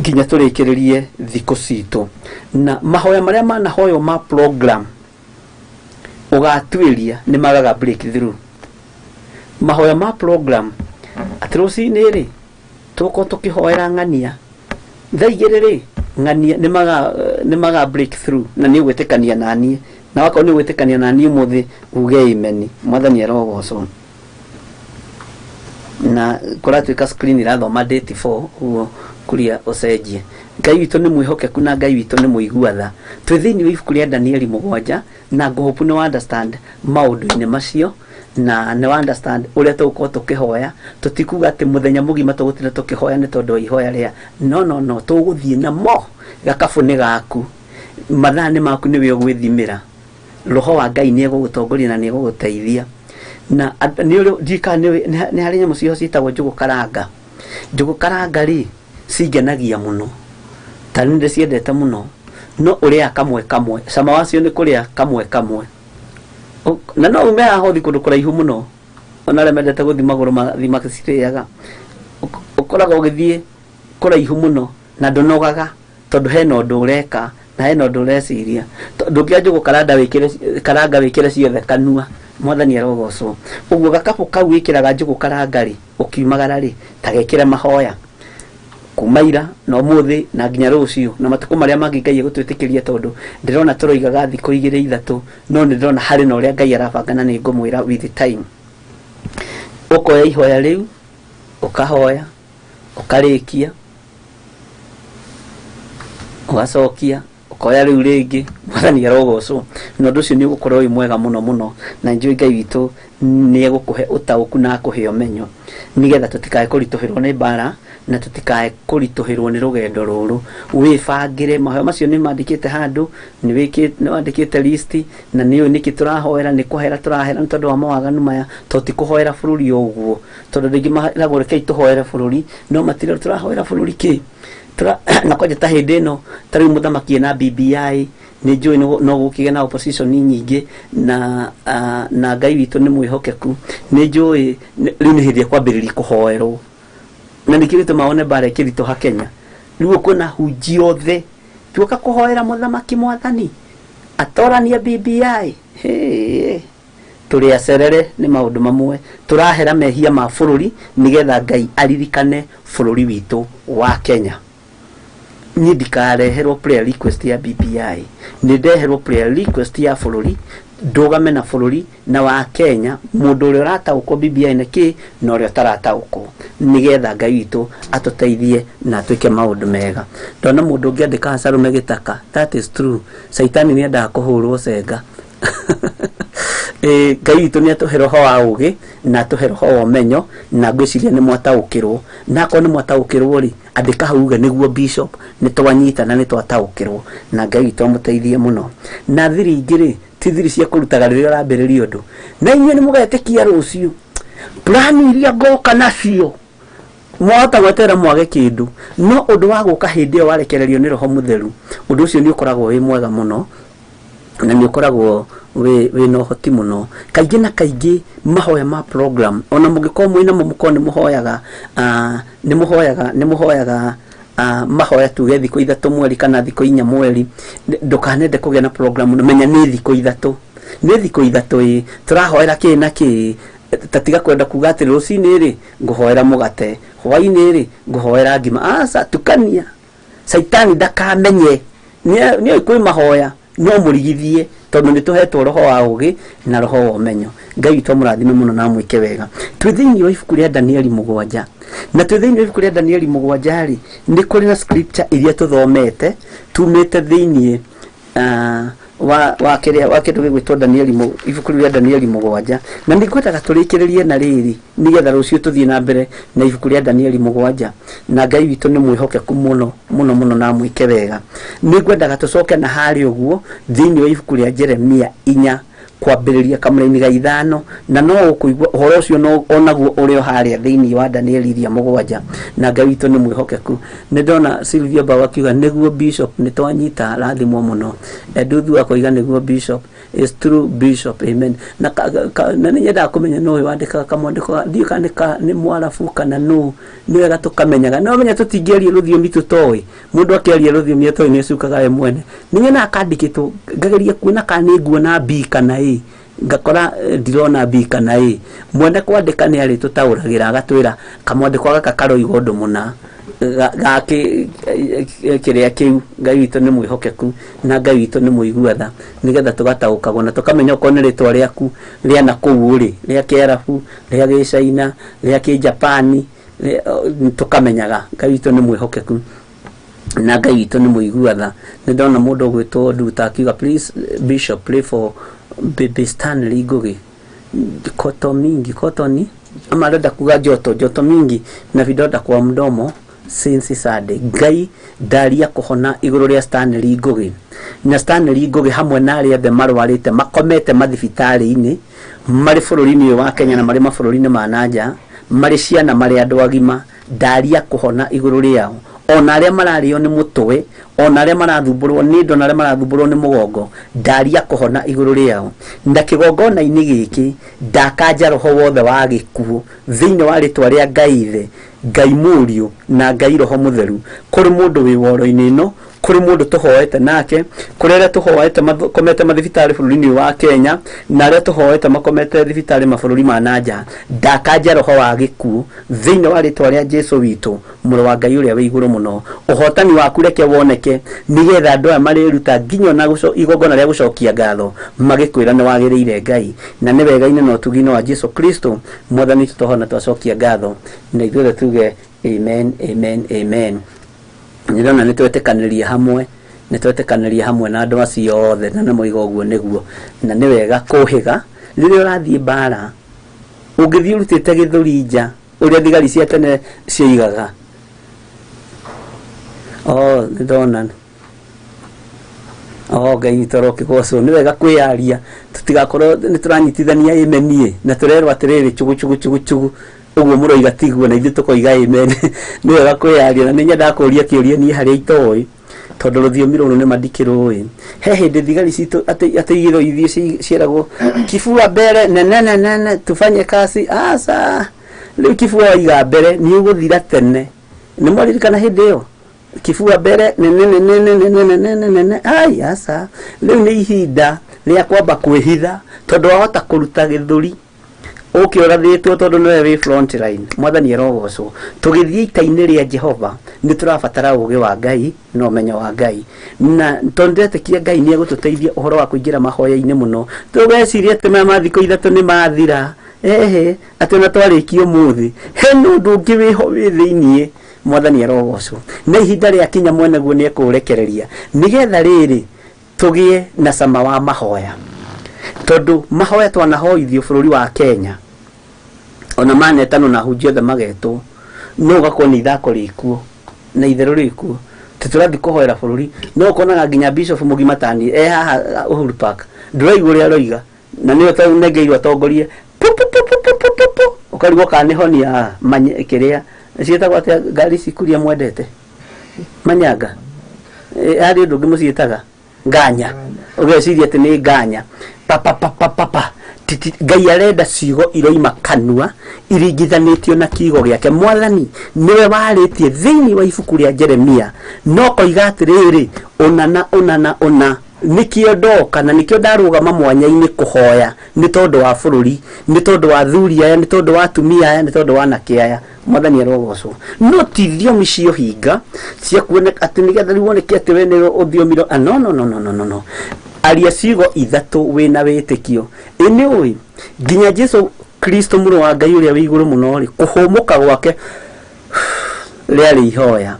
nginya tũrĩkĩrĩrie thikũ citũ. Na mahoya marĩa manahoywo ma program ũgatuĩria nĩ magaga breakthrough. Mahoya ma program atroci-inĩ rĩ tũko tũkĩhoera ng'ania thaa igĩrĩ rĩ ng'ania nĩmaga breakthrough na nĩ gwĩtĩkania na niĩ na wako nĩ gwĩtĩkania na niĩ mũthĩ uge amen mwathani arogocwo na kũratuĩka screen irathoma date 4 ũguo kuria ũcenjie Ngai witũ nĩ mwĩhokeku na Ngai witũ nĩ mũigua tha twĩ thĩinĩ wa ibuku rĩa Danieli 7 na ngũhopu nĩ understand maũndũ-inĩ macio na nĩ understand ũrĩa tũgũkorwo tũkĩhoya tũtikuga atĩ mũthenya mũgima tũgũtinda tũkĩhoya nĩ tondũ wa ihoya rĩa no tũgũthiĩ namo gakabu nĩ gaku mathaa nĩ maku nĩwe ũgwĩthimĩra roho wa Ngai nĩ egũgũtongoria na nĩ egũgũteithia na nĩ harĩ nyamũ ciho ciĩtagwo njũgũ karanga rĩ cingenagia mũno ta nĩ ndĩciendete mũno no ũrĩa kamwe cama wacio nĩ kũrĩa kamwe na no ume ahothi kũndũ kũraihu mũno ona arĩa mendete gũthiĩ magũrũ mathima cirĩaga ũkoraga ũgĩthiĩ kũraihu mũno na ndũnogaga tondũ hena ũndũ ũreka na hena ũndũ ũreciria ndũngĩaga njũgũ karanga wĩkĩre ciothe kanua mwathani arogocwo ũguo gakabu kau wĩkĩraga njũgũ karanga rĩ ũkiumagara rĩ ta gekĩre mahoya kumaira na ũmũthĩ na nginya rũciũ na matukũ marĩa mangĩ Ngai egũtwĩtĩkĩria tondũ ndĩrona tũroigaga thikũ 2-3 no nĩ ndĩrona harĩ na ũrĩa Ngai arabanga na nĩ ngũmwĩra with time ũkoya ihoya rĩu ũkahoya ũkarĩkia ũgacokia ũkoya rĩu rĩngĩ mwathani arogocwo na ũndũ ũcio nĩ ũgũkorwo wĩ mwega mũno na njũĩ Ngai witũ nĩ egũkũhe ũtaũku na akũhe ũmenyo nĩgetha tũtikae kũritũhĩrwo nĩ mbara na tũtikae kũritũhĩrwo nĩ rũgendo rũrũ wĩbangĩre mahoya macio nĩ mandĩkĩte handũ nĩ wandĩkĩte list na nĩ nĩkĩ tũrahoera nĩ kũhera tũrahera nĩ tondũ wa mawaganu maya toti kũhoera bũrũri ũguo tondũ rĩngĩ maragwo rekei tũhoere bũrũri no matirĩ tũrahoera bũrũri kĩ na kwaje ta hĩndĩ ĩno tarĩ mũthamaki na BBI nĩ njũĩ no gũkĩgĩa na opposition nyingĩ na Ngai witũ nĩ mwĩhokeku nĩ njũĩ rĩu nĩ hĩndĩ ya kwambĩrĩria kũhoerwo na nikirito maone bare kirito ha Kenya riu kuna hunji othe tuoka kuhoera muthamaki mwathani atorania BBI turi acerere ni maundu mamwe turahera mehia ma bururi nigetha Ngai aririkane bururi witu wa Kenya ni ndikareherwo prayer request ya BBI ni ndeherwo prayer request ya bururi ndugame na bururi na wa Kenya mundu uri urataũkwo BBI niki na uri utarataũkwo nigetha Ngai witũ atuteithie na atuike maundu mega ndona mundu ũngĩandĩka Hasarume Gĩtaka that is true saitani nĩ endaga kũhũrwo cenga Ngai witũ nĩ atũhe roho wa ũgĩ na atũhe roho wa ũmenyo na ngwĩciria nĩ mwataũkĩrwo na ko nĩ mwataũkĩrwo rĩ andĩka hauga nĩguo bishop nĩ twanyita na nĩ twataũkĩrwo na Ngai witũ amũteithie mũno na thiri ingĩ rĩ tithiri cia kũrutaga rĩrĩa ũrambĩrĩria ũndũ na inyuĩ nĩ mũgetĩkia rũciũ plani iria ngoka nacio mwahota gwetera mwage kĩndũ no ũndũ wa gũka hĩndĩ ĩyo warekererio nĩ roho mũtheru ũndũ ũcio nĩ ũkoragwo wĩ mwega mũno na nĩ ũkoragwo wĩ no hoti mũno kaingĩ na kaingĩ mahoya ma program ona mũngĩkorwo mwĩna mũmuko nĩ mũhoyaga mahoya tuge thikũ 3 mweri kana thikũ 4 mweri ndukanende kũgĩa na program menya nĩ thikũ 3 tũrahoera kĩ na kĩ tatiga kwenda kuga atĩ rũcinĩ rĩ ngũhoera mũgate hwai-ini rĩ ngũhoera ngima aca tukania saitani ndakamenye nĩ kwĩ mahoya no mũrigithie tondũ nĩ tũhetwo roho wa ũgĩ na roho wa ũmenyo Ngai witũ mũrathime mũno na mwĩke wega twĩ thĩinĩ wa ibuku rĩa Danieli 7 na twĩ thĩinĩ wa ibuku rĩa Danieli 7 rĩ nĩ kũrĩ na scripture iria tũthomete tumĩte thĩinĩ wa kĩndũ gĩgwĩtwo Danieli ibuku rĩa Danieli 7 na nĩ ngwendaga tũrĩkĩrĩrie na rĩrĩ nigetha rũciũ tũthiĩ na mbere na ibuku rĩa Danieli 7 na Ngai witũ nĩ mwĩhokeku mũno na mwĩke wega nĩ ngwendaga tũcoke na harĩ ũguo thĩinĩ wa ibuku rĩa Jeremia 4 kwambĩrĩria kamũra-inĩ ga 5 na no ũkũigua ũhoro ũcio no onaguo ũrĩ harĩa thĩinĩ wa Danieli 7 na Ngai witũ nĩ mwĩhokeku nĩ ndona Sylvia Bawa akiuga nĩguo bishop nĩ twanyita rathimo mũno Eduthu akoiga nĩguo bishop is true bishop amen na nĩ nyendaga kũmenya no ũyũ wandĩkaga kamwandĩko thiĩ kanĩka nĩ mwarabu kana no nĩ wega tũkamenyaga no menya tũtingĩaria rũthiomi tũtoĩ mũndũ akĩaria rũthiomi atoĩ nĩ acukaga we mwene nĩ nyena akandĩkĩtwo ngageria kuona kana nĩ nguona B kana A ngakora ndirona B kana A mwene kwandika ni ari tutauragira agatwira kamwandiko gaka karoigo undu muna gake kiria kiu Ngai witu ni mwihokeku na Ngai witu ni muiguatha nigetha tugataukago na tukamenya ko ni ritwa riaku ria na kuu ri ria Kiarabu ria Gicaina ria Kijapani tukamenyaga Ngai witu ni mwihokeku na Ngai witu ni muiguatha. Ni ndona mundu gwitwo nduta akiuga please bishop pray for baby Stanley Ngugi kotoni ama arenda kuga joto mingi na vidonda kwa mdomo since Sunday. Ngai ndaria kuhona iguru ria Stanley Ngugi na Stanley Ngugi hamwe na aria othe marwarite makomete mathibitari-ini mari bururi-ini wa Kenya na mari mabũrũri-inĩ ma nanja mari ciana mari andu agima ndaria kuhona iguru riao ona aria marario ni mutwe ona aria marathumburwo ni ndo na aria marathumburwo ni mugongo ndaria kuhona iguru riao na kigongona-ini giki ndakanja roho wothe wa gikuo thiini wa ritwa ria Ngai the Ngai Mũriũ na Ngai Roho Mũtheru kuri mundu wi woro-ini ino kuri mundu tuhoete nake kuri aria tuhoete makomete mathibitari bururi-ini wa Kenya na aria tuhoete makomete thibitari mabũrũri ma nanja ndakanja roho wa gikuo thiini wa ritwa ria Jesu witu mũrũ wa Ngai uria wi iguru muno uhotani waku reke woneke nigetha andu aya mariruta nginya na igongona ria gucokia ngatho magikwira ni wagiriire Ngai na ni wega ine no tugino wa Jesu Kristo mwathani tutohona twacokia ngatho na ithuothe tuge amen amen amen. Ndirona nitwetekaniria hamwe na andu acio othe na nä moiga ũguo nĩguo na nĩ wega kũhĩga rĩrĩa ũrathiĩ mbara ũngĩthiĩ ũrutĩte gĩthũri nja ũrĩa thigari cia tene ciaigaga ndona Ngai witũ arokĩgocwo nĩ wega kwĩyaria tũtigakorwo nĩ tũranyitithania amen na tũrerwo atĩrĩrĩ chugu uguo muroiga tiguo na ithuĩ tukoiga amen ni wega kwĩyaria na nĩnya ndakũria kĩũria niĩ harĩa itoĩ tondu rũthiomi rũrũ nĩ mandikĩrũĩ he hĩndĩ thigari citũ atĩ igĩrwo ithiĩ ciĩragwo kifua mbere nene tufanye kazi asa rĩu kifua waiga mbere nĩ ũgũthira tene nĩ mwaririkana hĩndĩ ĩyo kifua mbere nene ai asa rĩu nĩ ihinda rĩa kwamba kwĩhitha tondu wahota kũruta gĩthũri ũkĩũrathĩtwo tondu nĩwe wĩ front line mwathani arogocwo tũgĩthiĩ ita-inĩ rĩa Jehova nĩ tũrabatara ũũgĩ wa Ngai na ũmenyo wa Ngai na tondu ndetĩkia Ngai nĩ egũtũteithia ũhoro wa kũingĩra mahoya-inĩ mũno tũgeciria atĩ maya ma thikũ ithatũ nĩ mathira atĩ ona twarĩkia ũmũthĩ hena ũndũ ũngĩ wĩho wĩ thĩiniĩ mwathani arogocwo na ihinda rĩa kinya mwene guo nĩ ekũrekereria nĩgetha rĩrĩ tũgĩe na cama wa mahoya tondu mahoya twanahoithio bũrũri wa Kenya ona manetano na hunjia othe magetwo no ũgakorwo nĩ ithako rĩkuo na itherũ rĩkuo tũtũrathiĩ kũhoera bũrũri no ũkonaga nginya bishop mũgima tani haha Uhuru Park ndũraigua ũrĩa aroiga na nĩwe tũnengeirwo atongorie ũkarigwo kana nĩ honia kĩrĩa ciĩtagwo atĩa ngari cikuria mwendete manyanga harĩ ũndũ ũngĩ mũciĩtaga nganya ũgeciria atĩ nĩ nganya papa Ngai arenda ciugo iroima kanua iringithanĩtio na kiugo gĩake mwathani nĩwe warĩtie thĩinĩ wa ibuku rĩa Jeremia no koiga atĩrĩrĩ ona nikio ndoka na nikio ndarũgama mwanya-inĩ kũhoya nĩ tondũ wa bũrũri nĩ tondũ wa thuri aya nĩ tondũ wa atumia aya nĩ tondũ wa anake aya mwathani arogocwo no ti thiomi cio hinga cia kuoneka atĩ nĩgetha rĩu woneke atĩ we nĩ ũthiomi no aria ciugo ithatũ wĩna wĩtĩkio nĩ ũĩ nginya Jesu Kristo mũrũ wa Ngai ũrĩa wĩ igũrũ mũno rĩ kũhũmũka gwake rĩarĩ ihoya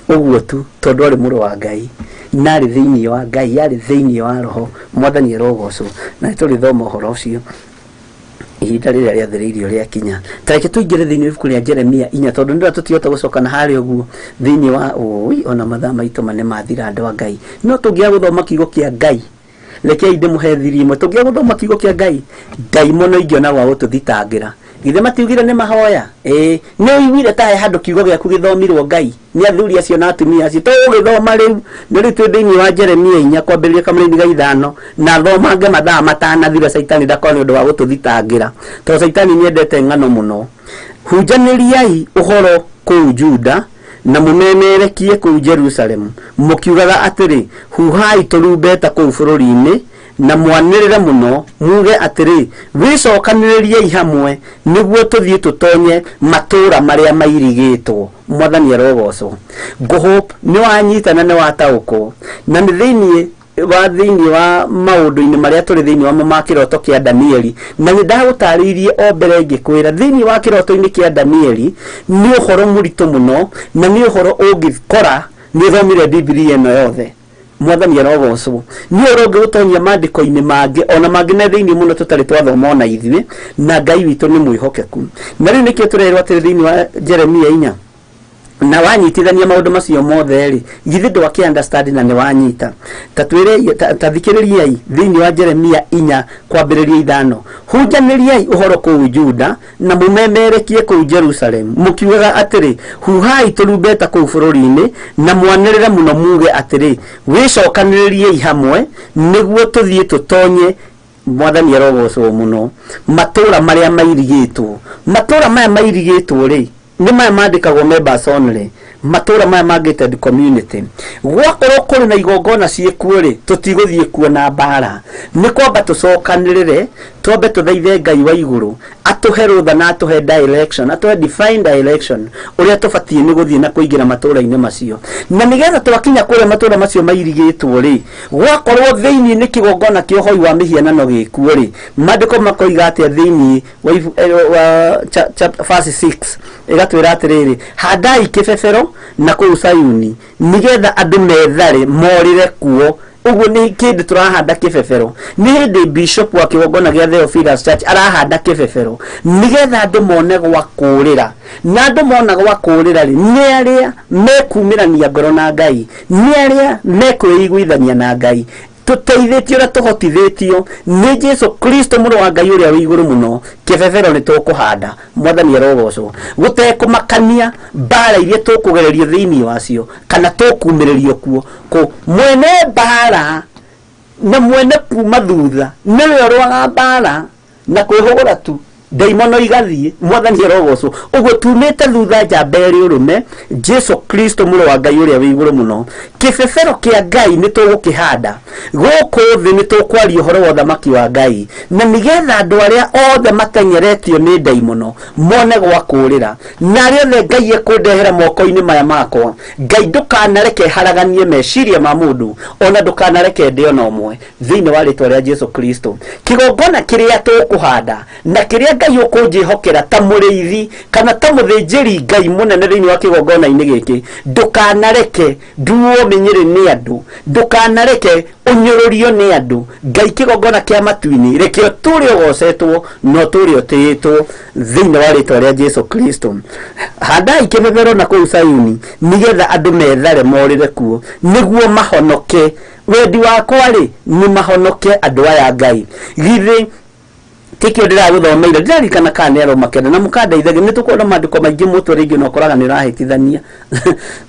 ũguo tu tondu arĩ mũrũ wa Ngai narĩ thĩinĩ wa Ngai yarĩ thĩinĩ wa roho mwathani arogocwo na tũrĩthoma ũhoro ũcio ihinda rĩrĩa rĩathĩrĩirio rĩa kinya tareke tũingĩre thĩinĩ wa ibuku rĩa Jeremia 4 tondu nĩra tũtihota gũcoka na harĩa ũguo thĩinĩ wa ona mathaa maitũ mane mathira andũ a Ngai no tũngĩaga gũthoma kiugo kĩa Ngai rekei ndĩmũhe thiri ĩmwe tũngĩaga gũthoma kiugo kĩa Ngai ndaimono ingĩona gwa gũtũthitangĩra githe matiugire nĩ mahoya nĩ ũiguire ta he handũ kiugo gĩaku gĩthomirwo Ngai nĩ athuri acio na atumia acio tũgĩthoma rĩu nĩ rĩu twĩ thĩinĩ wa Jeremia 4 kwambĩrĩria kamũrĩ ga 5 na thomange mathaa matanathira Saitani ndakona ũndũ wa gũtũthitangĩra tondũ Saitani nĩ endete ng'ano mũno hunjanĩriai ũhoro kũu Juda na mũmemerekie kũu Jerusalemu mũkiugaga atĩrĩ huhai tũrumbeta kũu bũrũri-inĩ na mwanirire muno muge atiri wicokaniririe hamwe niguo tuthie tutonye matura maria mairigitwo. Mwathani arogocwo. Hope ni wanyitana ni watauko na ni thiini wa maundu-ini maria turi thiini wa ma Kiroto kia Danieli, na ni ndagutaririe o mbere ngikwira thiini wa Kiroto-ini kia Danieli ni uhoro muritu muno na ni uhoro ungikora ni thomire Biblia eno yothe. Mwathani arogocwo. Ni uronge gutonyia maandiko-ini mangi ona mangi na thiini muno tutari twathoma ona ithue, na Ngai witu ni mwihokeku. Na riu nikio turerwa atiri thiini wa Jeremia 4 na wanyitithania maundu macio mothe ri githi ndu aki understand na ni wanyita tathikiririai thiini wa Jeremia 4 kwambiriria 5 hunjaniriai uhoro kuu Juda na mumemerekie kuu Jerusalem mukiugaga atiri huhai turumbeta kuu bururi-ini na mwanirire muno muge atiri wicokaniririe hamwe niguo tuthie tutonye. Mwathani arogocwo muno. Matura maria mairigitwo, matura maya mairigitwo ri ni maya mandikagwo members only, matura maya ma gated community. Gwakorwo kuri na igongona ciekuo ri tutiguthie kuona mbara, ni kwamba tucokanirire twambe tuthaithe Ngai wa iguru atuhe rutha na atuhe direction, atuhe defined direction uria tubatie ni guthie na kuingira matura-ini macio. Na nigetha twakinya kuria matura macio mairigitwo ri gwakorwo thiini ni kigongona kio hoi wa mihianano gikuo ri mandiko makoiga atia thiini wa verse 6 igatwira atiriri handai kibebero na kuu Sayuni nigetha andu methare morire kuo. Uguo ni kindu turahanda kibebero. Ni hindi bishop wa kigongona gia Theophilus Church arahanda kibebero nigetha andu mone gwa kurira, na andu mona gwa kurira ri ni aria mekumirania ngoro na Ngai, ni aria mekwiguithania na Ngai. Tuteithitio na tuhotithitio ni Jesu Kristo muru wa Ngai uria wi iguru muno. Kibebero ni tukuhanda. Mwathani arogocwo. Gutekumakania mbara iria tukugererio thiini wacio kana tukumiririo kuo ku mwene mbara na mwene kuma thutha niwe urwaga mbara na kwihugura tu daimono igathie. Mwathani arogocwo. Uguo tumite thutha njamberi urume Jesu Kristo muru wa Ngai uria wi iguru muno. Kibebero kia Ngai ni tugukihanda guku thi ni tukwaria uhoro wa thamaki wa Ngai, na nigetha andu aria othe matenyeretio ni daimono mone gwa kurira, na aria othe Ngai ekundehera moko-ini maya makwa. Ngai ndukanareke haraganie meciria ma mundu, ona ndukanareke ndio no mwe thiini wa ritwa ria Jesu Kristo. Kigongona kiria tukuhanda na kiria Ngai ukunjihokera ta muriithi kana ta muthinjiri Ngai munene thiini wa kigongona-ini giki ndukanareke nduo menyere ni andu, ndukanareke unyururio ni andu. Ngai kigongona kia matu-ini rekio turi ogocetwo no turi otitwo thiini wa ritwa ria Jesu Kristo. Handai kibebero na kuu Sayuni nigetha andu methare morire kuo niguo mahonoke. Wendi wakwa ri ni mahonoke andu aya Ngai. Githi tikio ndira guthomeire ndirikana kana ero makenda na mukandeithage ni tukwona mandiko maingi mutu ringi no koraga ni rahitithania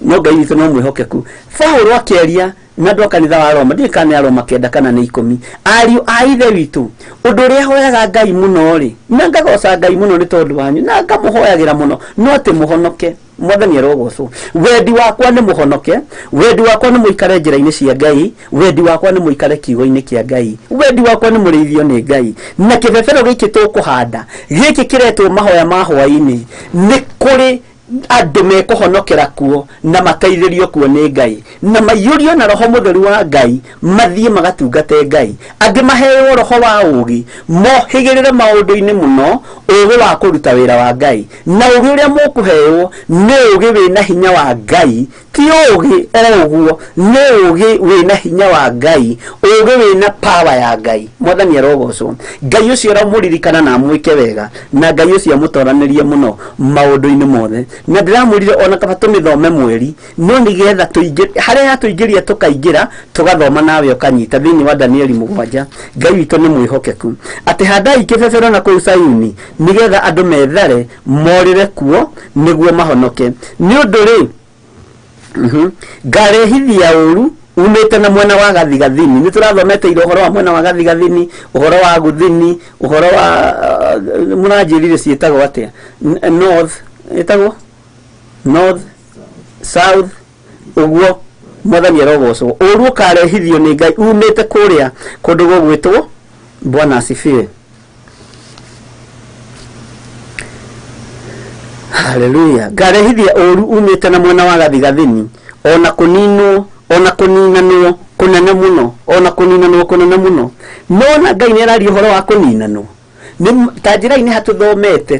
no Ngai witu no mwihokeku. Paulo akeria na ndu kanitha wa Roma ndirikana ero makenda kana ni 10 ariu a ithe witu undu ria hoyaga Ngai muno ri na ngagoca Ngai muno ni tondu wanyu na ngamuhoyagira muno no ti muhonoke. Mwathani arogocwo. Wendi wakwa ni muhonoke, wendi wakwa ni muikare njira-ini cia Ngai, wendi wakwa ni muikare kiugo-ini kia Ngai, wendi wakwa ni murithio ni Ngai. Na kibebero giki tukuhanda giki kiretwo mahoya ma Hwai-ini ni kuri andu mekuhonokera kuo na mateithirio kuo ni Ngai, na maiyurio na roho mutheru wa Ngai mathie magatungate Ngai. Angi maheo roho wa ugi mohigirire maundu-ini muno ugi wa kuruta wira wa Ngai, na ugi uria mukuheo ni ugi wina hinya wa Ngai, ti ugi uguo ni ugi wina hinya wa Ngai, ugi wina power ya Ngai. Mwathani arogocwo. Ngai ucio aramuririkana na amwike wega, na Ngai ucio amutoranirie muno maundu-ini mothe. Na ndiramurire ona kaba tumithome mweri no nigetha tuingire haria tuingiria tukaingira tugathoma nawe ukanyita thiini wa Danieli 7. Ngai witu ni mwihokeku ati handai kibebero na kuu Sayuni nigetha andu methare morire kuo niguo mahonoke. Ni undu ri ngarehithia uru umete na mwena wa gathigathini. Ni turathomete uhoro wa mwena wa gathigathini, uhoro wa guthini, uhoro wa munajirire cietagwo atia north etagwo north south uguo mwathani arogocwo uru karehithio ni Ngai umite kuria kundu gugwitwo Bwana asifiwe. Haleluya. Garehithia uru umite na mwena wa gathigathini ona kuninanwo kunene muno ona kuninanwo kunene muno nona Ngai ni arari uhoro wa kuninanwo ni tajira-ini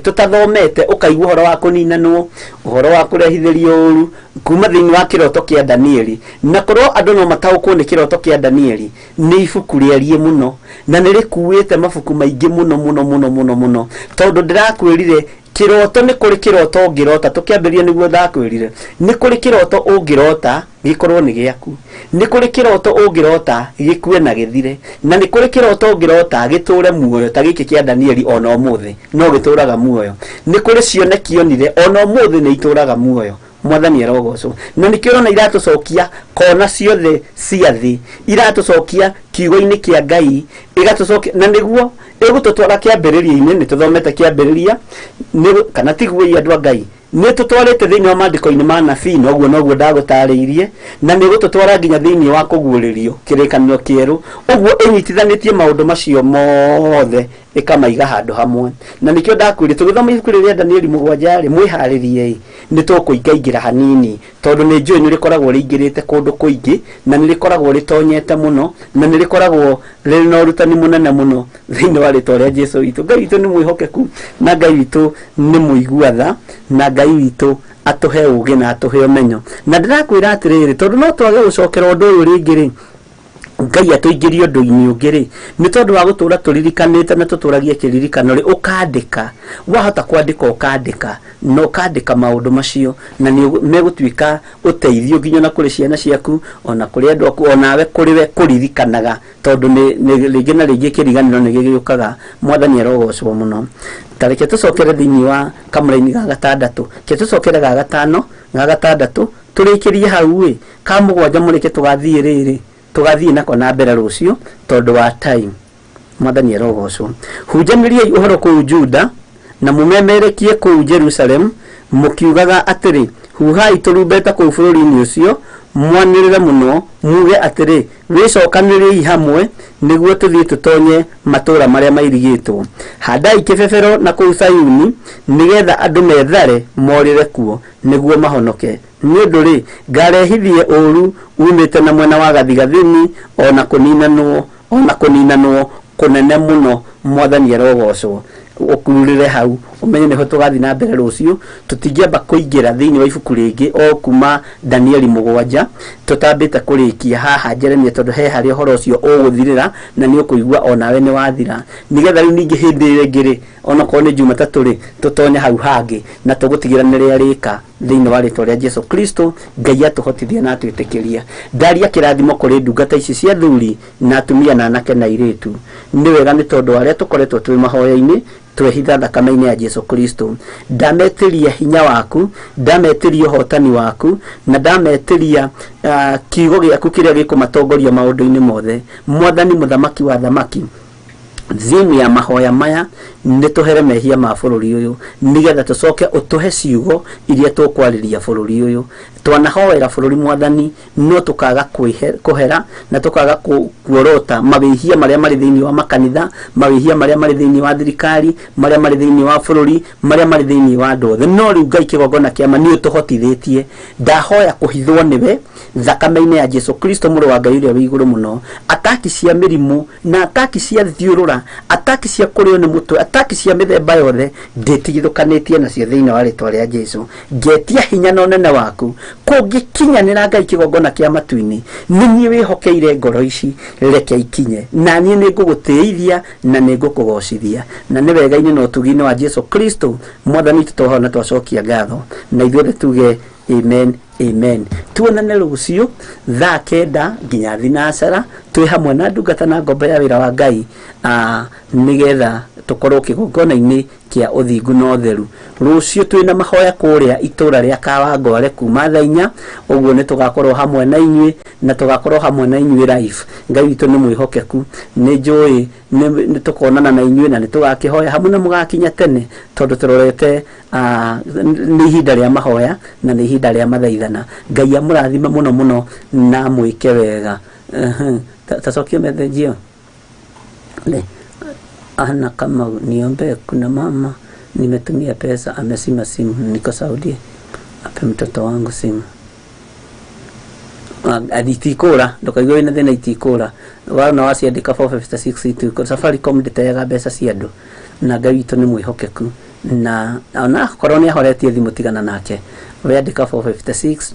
tutathomete ukaigua uhoro wa kuninanwo uhoro wa kurehithĩrio uru kuma thiini wa kiroto kia Danieli na korwo andu no mataukwo ni kiroto kia Danieli ni ibuku rĩarie muno na nĩrĩkuĩte mabuku maingĩ muno tondu ndirakwĩrire kiroto ni kuri kiroto ungirota tukiambiria niguo ndakwirire ni kuri kiroto ungirota gikorwo ni giaku ni kuri kiroto ungirota gikue na githire na ni kuri kiroto ungirota giture muoyo ta giki kia Danieli ona umuthi no gituraga muoyo ni kuri cionekionire ona umuthi ni ituraga muoyo mwathani arogocwo na nikirona iratucokia kona ciothe cia thi iratucokia kiugo-ini kia Ngai igatucokia na niguo igututwara kiambiriria-ini ni tuthomete kiambiriria ni kana tiguo andu a Ngai ni tutwarite thiini wa mandiko-ini ma nabii noguo ndagutariirie na ni gututwara nginya thiini wa kuguuririo kirikanio kieru uguo inyitithanitie maundu macio mothe ikamaiga handu hamwe na nikio ndakwire tugithoma ibuku riria Danieli 7 mwiharirie ni tukuingaingira hanini tondu ni njui ni rikoragwo riingirite kundu kuingi na ni rikoragwo ritonyete muno na ni rikoragwo rina urutani munene muno thiini wa ritwa ria Jesu witu. Ngai witu ni mwihokeku na Ngai witu ni muiguatha na Ngai witu atuhe ugi na atuhe umenyo na ndirakwira atiriri tondu no twage gucokera undu uyu ringi Ngai atuingirie undu-ini ungiri ni tondu wa gutura turirikanite na tuturagie kiririkano ri ukandika wahota kwandika ukandika no kandika maundu macio na ni megutwika uteithio nginya na kuri ciana ciaku ona kuri andu aku onawe kuriwe kuririkanaga tondu ni ringi na ringi kiriganiro ni gigiukaga mwathani arogocwo muno. Tareke tucokere thiini wa kamũra-ini ga gatandatu ke tucokere ga gatano ga gatandatu turikirie hau ka mugwanja mureke tugathie riri tugathie nako na mbere rucio tondu wa time mwathani arogocwo. Hunjaniriai uhoro kuu Juda na mumemerekie kuu Jerusalem mukiugaga atiri huhai turumbeta kuu bũrũri-inĩ ucio mwanirire muno muge atiri wicokaniriai hamwe niguo tuthie tutonye matura maria mairigitwo handai kibebero na kuu Sayuni nigetha andu methare morire kuo niguo mahonoke ni undu ri ngarehithie uru umite na mwena wa gathigathini ona kuninanwo kunene muno mwathani arogocwo. Ukurire hau umenye niho tugathi na mbere rucio tutingiamba kuingira thiini wa ibuku ringi o kuma Danieli 7 tutambite kurikia haha Jeremia tondu he hari horo ucio uguthirira na ni ukuigua onawe ni wathira nigetha riu ningi hindi ringiri ona ko ni Jumatatu ri tutonye hau hangi na tugutigira ni ria rika thiini wa ritwa ria Jesu Kristo. Ngai atuhotithia na atwitikiria ndaria kirathimo kuri ndungata ici cia thuri na atumia na anake na iritu ni wega ni tondu aria tukoretwo twi mahoya-ini twehitha thakame-ini ya Jesu Kristo. Ndametiria hinya waku ndametiria hotani waku na ndametiria kiugo giaku kiria gikumatongoria maundu-ini mothe mwathani muthamaki wa thamaki. Thimu ya mahoya maya ni tuhere mehia ma bururi uyu nigetha tucoke utuhe ciugo iria tukwariria bururi uyu twanahoera bururi mwathani no tukaga kuhera na tukaga kuorota mabihia maria mari thiini wa makanitha mabihia maria mari thiini wa thirikari maria mari thiini wa bururi maria mari thiini wa ndothe no riu Ngai kigongona kiama ni utuhotithitie ndahoya kuhithwo niwe thakame-ini ya Jesu Kristo muri wa Ngai uria wi iguru muno. Ataki cia mirimu na ataki cia thiurura ataki cia kurio ni mutwe ataki cia mithemba yothe nditigithukanitie nacio thiini wa ritwa ria Jesu. Ngetia hinya na unene waku kungikinyanira Ngai kigongona kia matu-ini ni wihokeire ngoro ici reke ikinye na ni ngugutiithia na ni ngukugocithia na ni wega-ini na utugi-ini wa Jesu Kristo mwathani tutoha na twacokia ngatho na ithuothe tuge amen amen. Tuonane rucio thaa 9 nginya thinacara twi hamwe na ndungata na ngombe ya wira wa Ngai nigetha tukorwo kigongona-ini kia uthingu na utheru. Rucio twina mahoya kuria itura ria Kawangware kuma thaa 4 uguo ni tugakorwo hamwe na inyui na tugakorwo hamwe na inyui live. Ngai witu ni mwihokeku ni njui ni tukonana na inyui na ni tugakihoya hamwe na mugakinya tene tondu turorete ni ihinda ria mahoya na ni ihinda ria mathaitha kũiguithana. Ngai amũrathime mũno mũno na mwĩke wega. Tacokia message hiyo. Ana kama niombe, kuna mama nimetumia pesa, amesima simu, niko Saudi, ape mtoto wangu simu. Itikũra ndũkaigua wĩna thĩna itikũra. Wana waciandĩka 456 itu kwa Safaricom ndĩteaga mbeca cia andũ, na Ngai witũ nĩ mwĩhokeku, na ona korwo nĩ ahoretie thimũ tigana nake. Weandĩka 456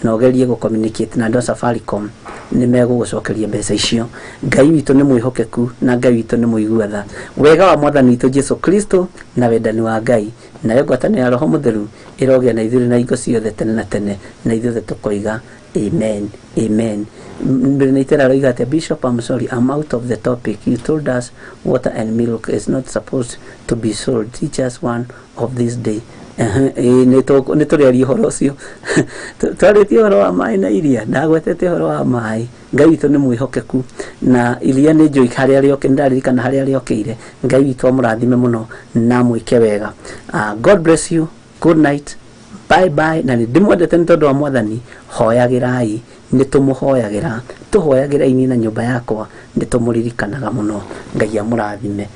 na ũgerie gũcommunicate na andũ a Safaricom, nĩ megũgũcokeria mbeca icio. Ngai witũ nĩ mwĩhokeku na Ngai witũ nĩ mũiguatha. Wega wa Mwathani witũ Jesu Kristo na wendani wa Ngai na ngwatanĩro ya Roho Mũtheru ĩrogĩa na ithuĩ na ingo ciothe tene na tene, na ithuĩ tũkoiga amen, amen. Bishop, I'm sorry, I'm out of the topic. You told us water and milk is not supposed to be sold. Teach us one of this day. Nĩ tũrĩaria ũhoro ũcio. Twarĩtie ũhoro wa maĩ na iria, ndagwetete ũhoro wa maĩ. Ngai witũ nĩ mwĩhokeku na iria nĩ njũĩ harĩa rĩoke, nĩndaririkana harĩa rĩokeire. Ngai witũ amũrathime mũno na mwĩke wega. God bless you. Good night. Bye bye. Na ndimwendete nĩ tondũ wa Mwathani. Hoyagĩrai, nĩ tũmũhoyagĩra, tũhoyagĩrai na nyũmba yakwa, nĩ tũmũririkanaga mũno. Ngai amũrathime.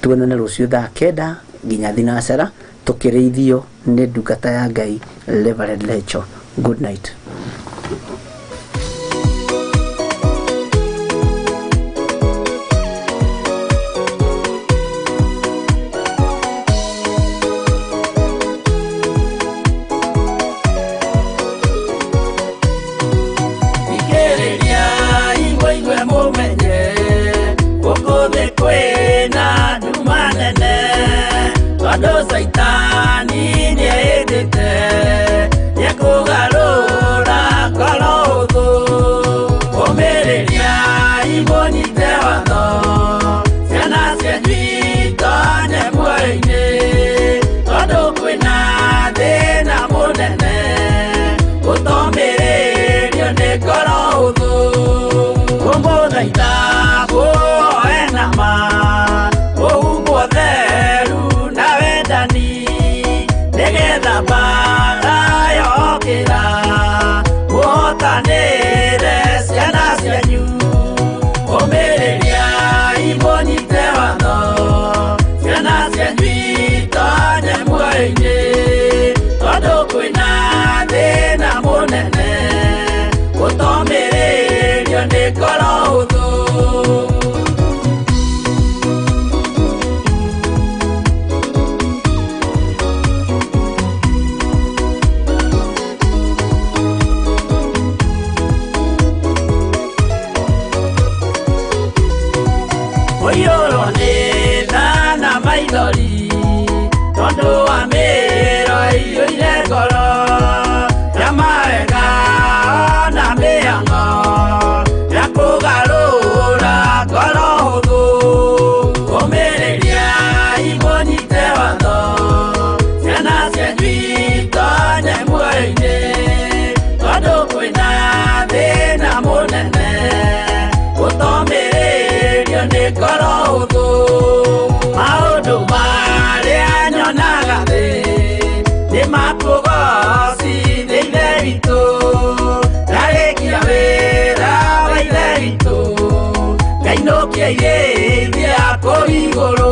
Tuonane rũciũ thaa 9 nginya thinacara, tũkĩrĩithio nĩ ndungata ya Ngai Reverend Lecho. Good night. Saitani ni edete ya kugarura kolodo omereria iboni tewano siana siajita ne Hwai-ini todo kwina de na monene utomererio ne kolodo como daita bo enama o uboderu Negeda para yokira Wotanere siana sianyu Omereria iboni tewano Siana sianjuita ne Hwai-ini Todo kwina dena monene Utomererio ne kolodo Tondo amero iyo ile koro Yamaega na meango Yakugarura koro hudu Omereria iboni tewano Siana sianjuita ne Hwai-ini Tondo kwina dena monene Utomererio ne koro hudu Maundu maria nyonaga thi makugoci thĩinĩ witũ ndarĩkia wĩra wa ithe witũ ngainũkia irĩithia kũu igũrũ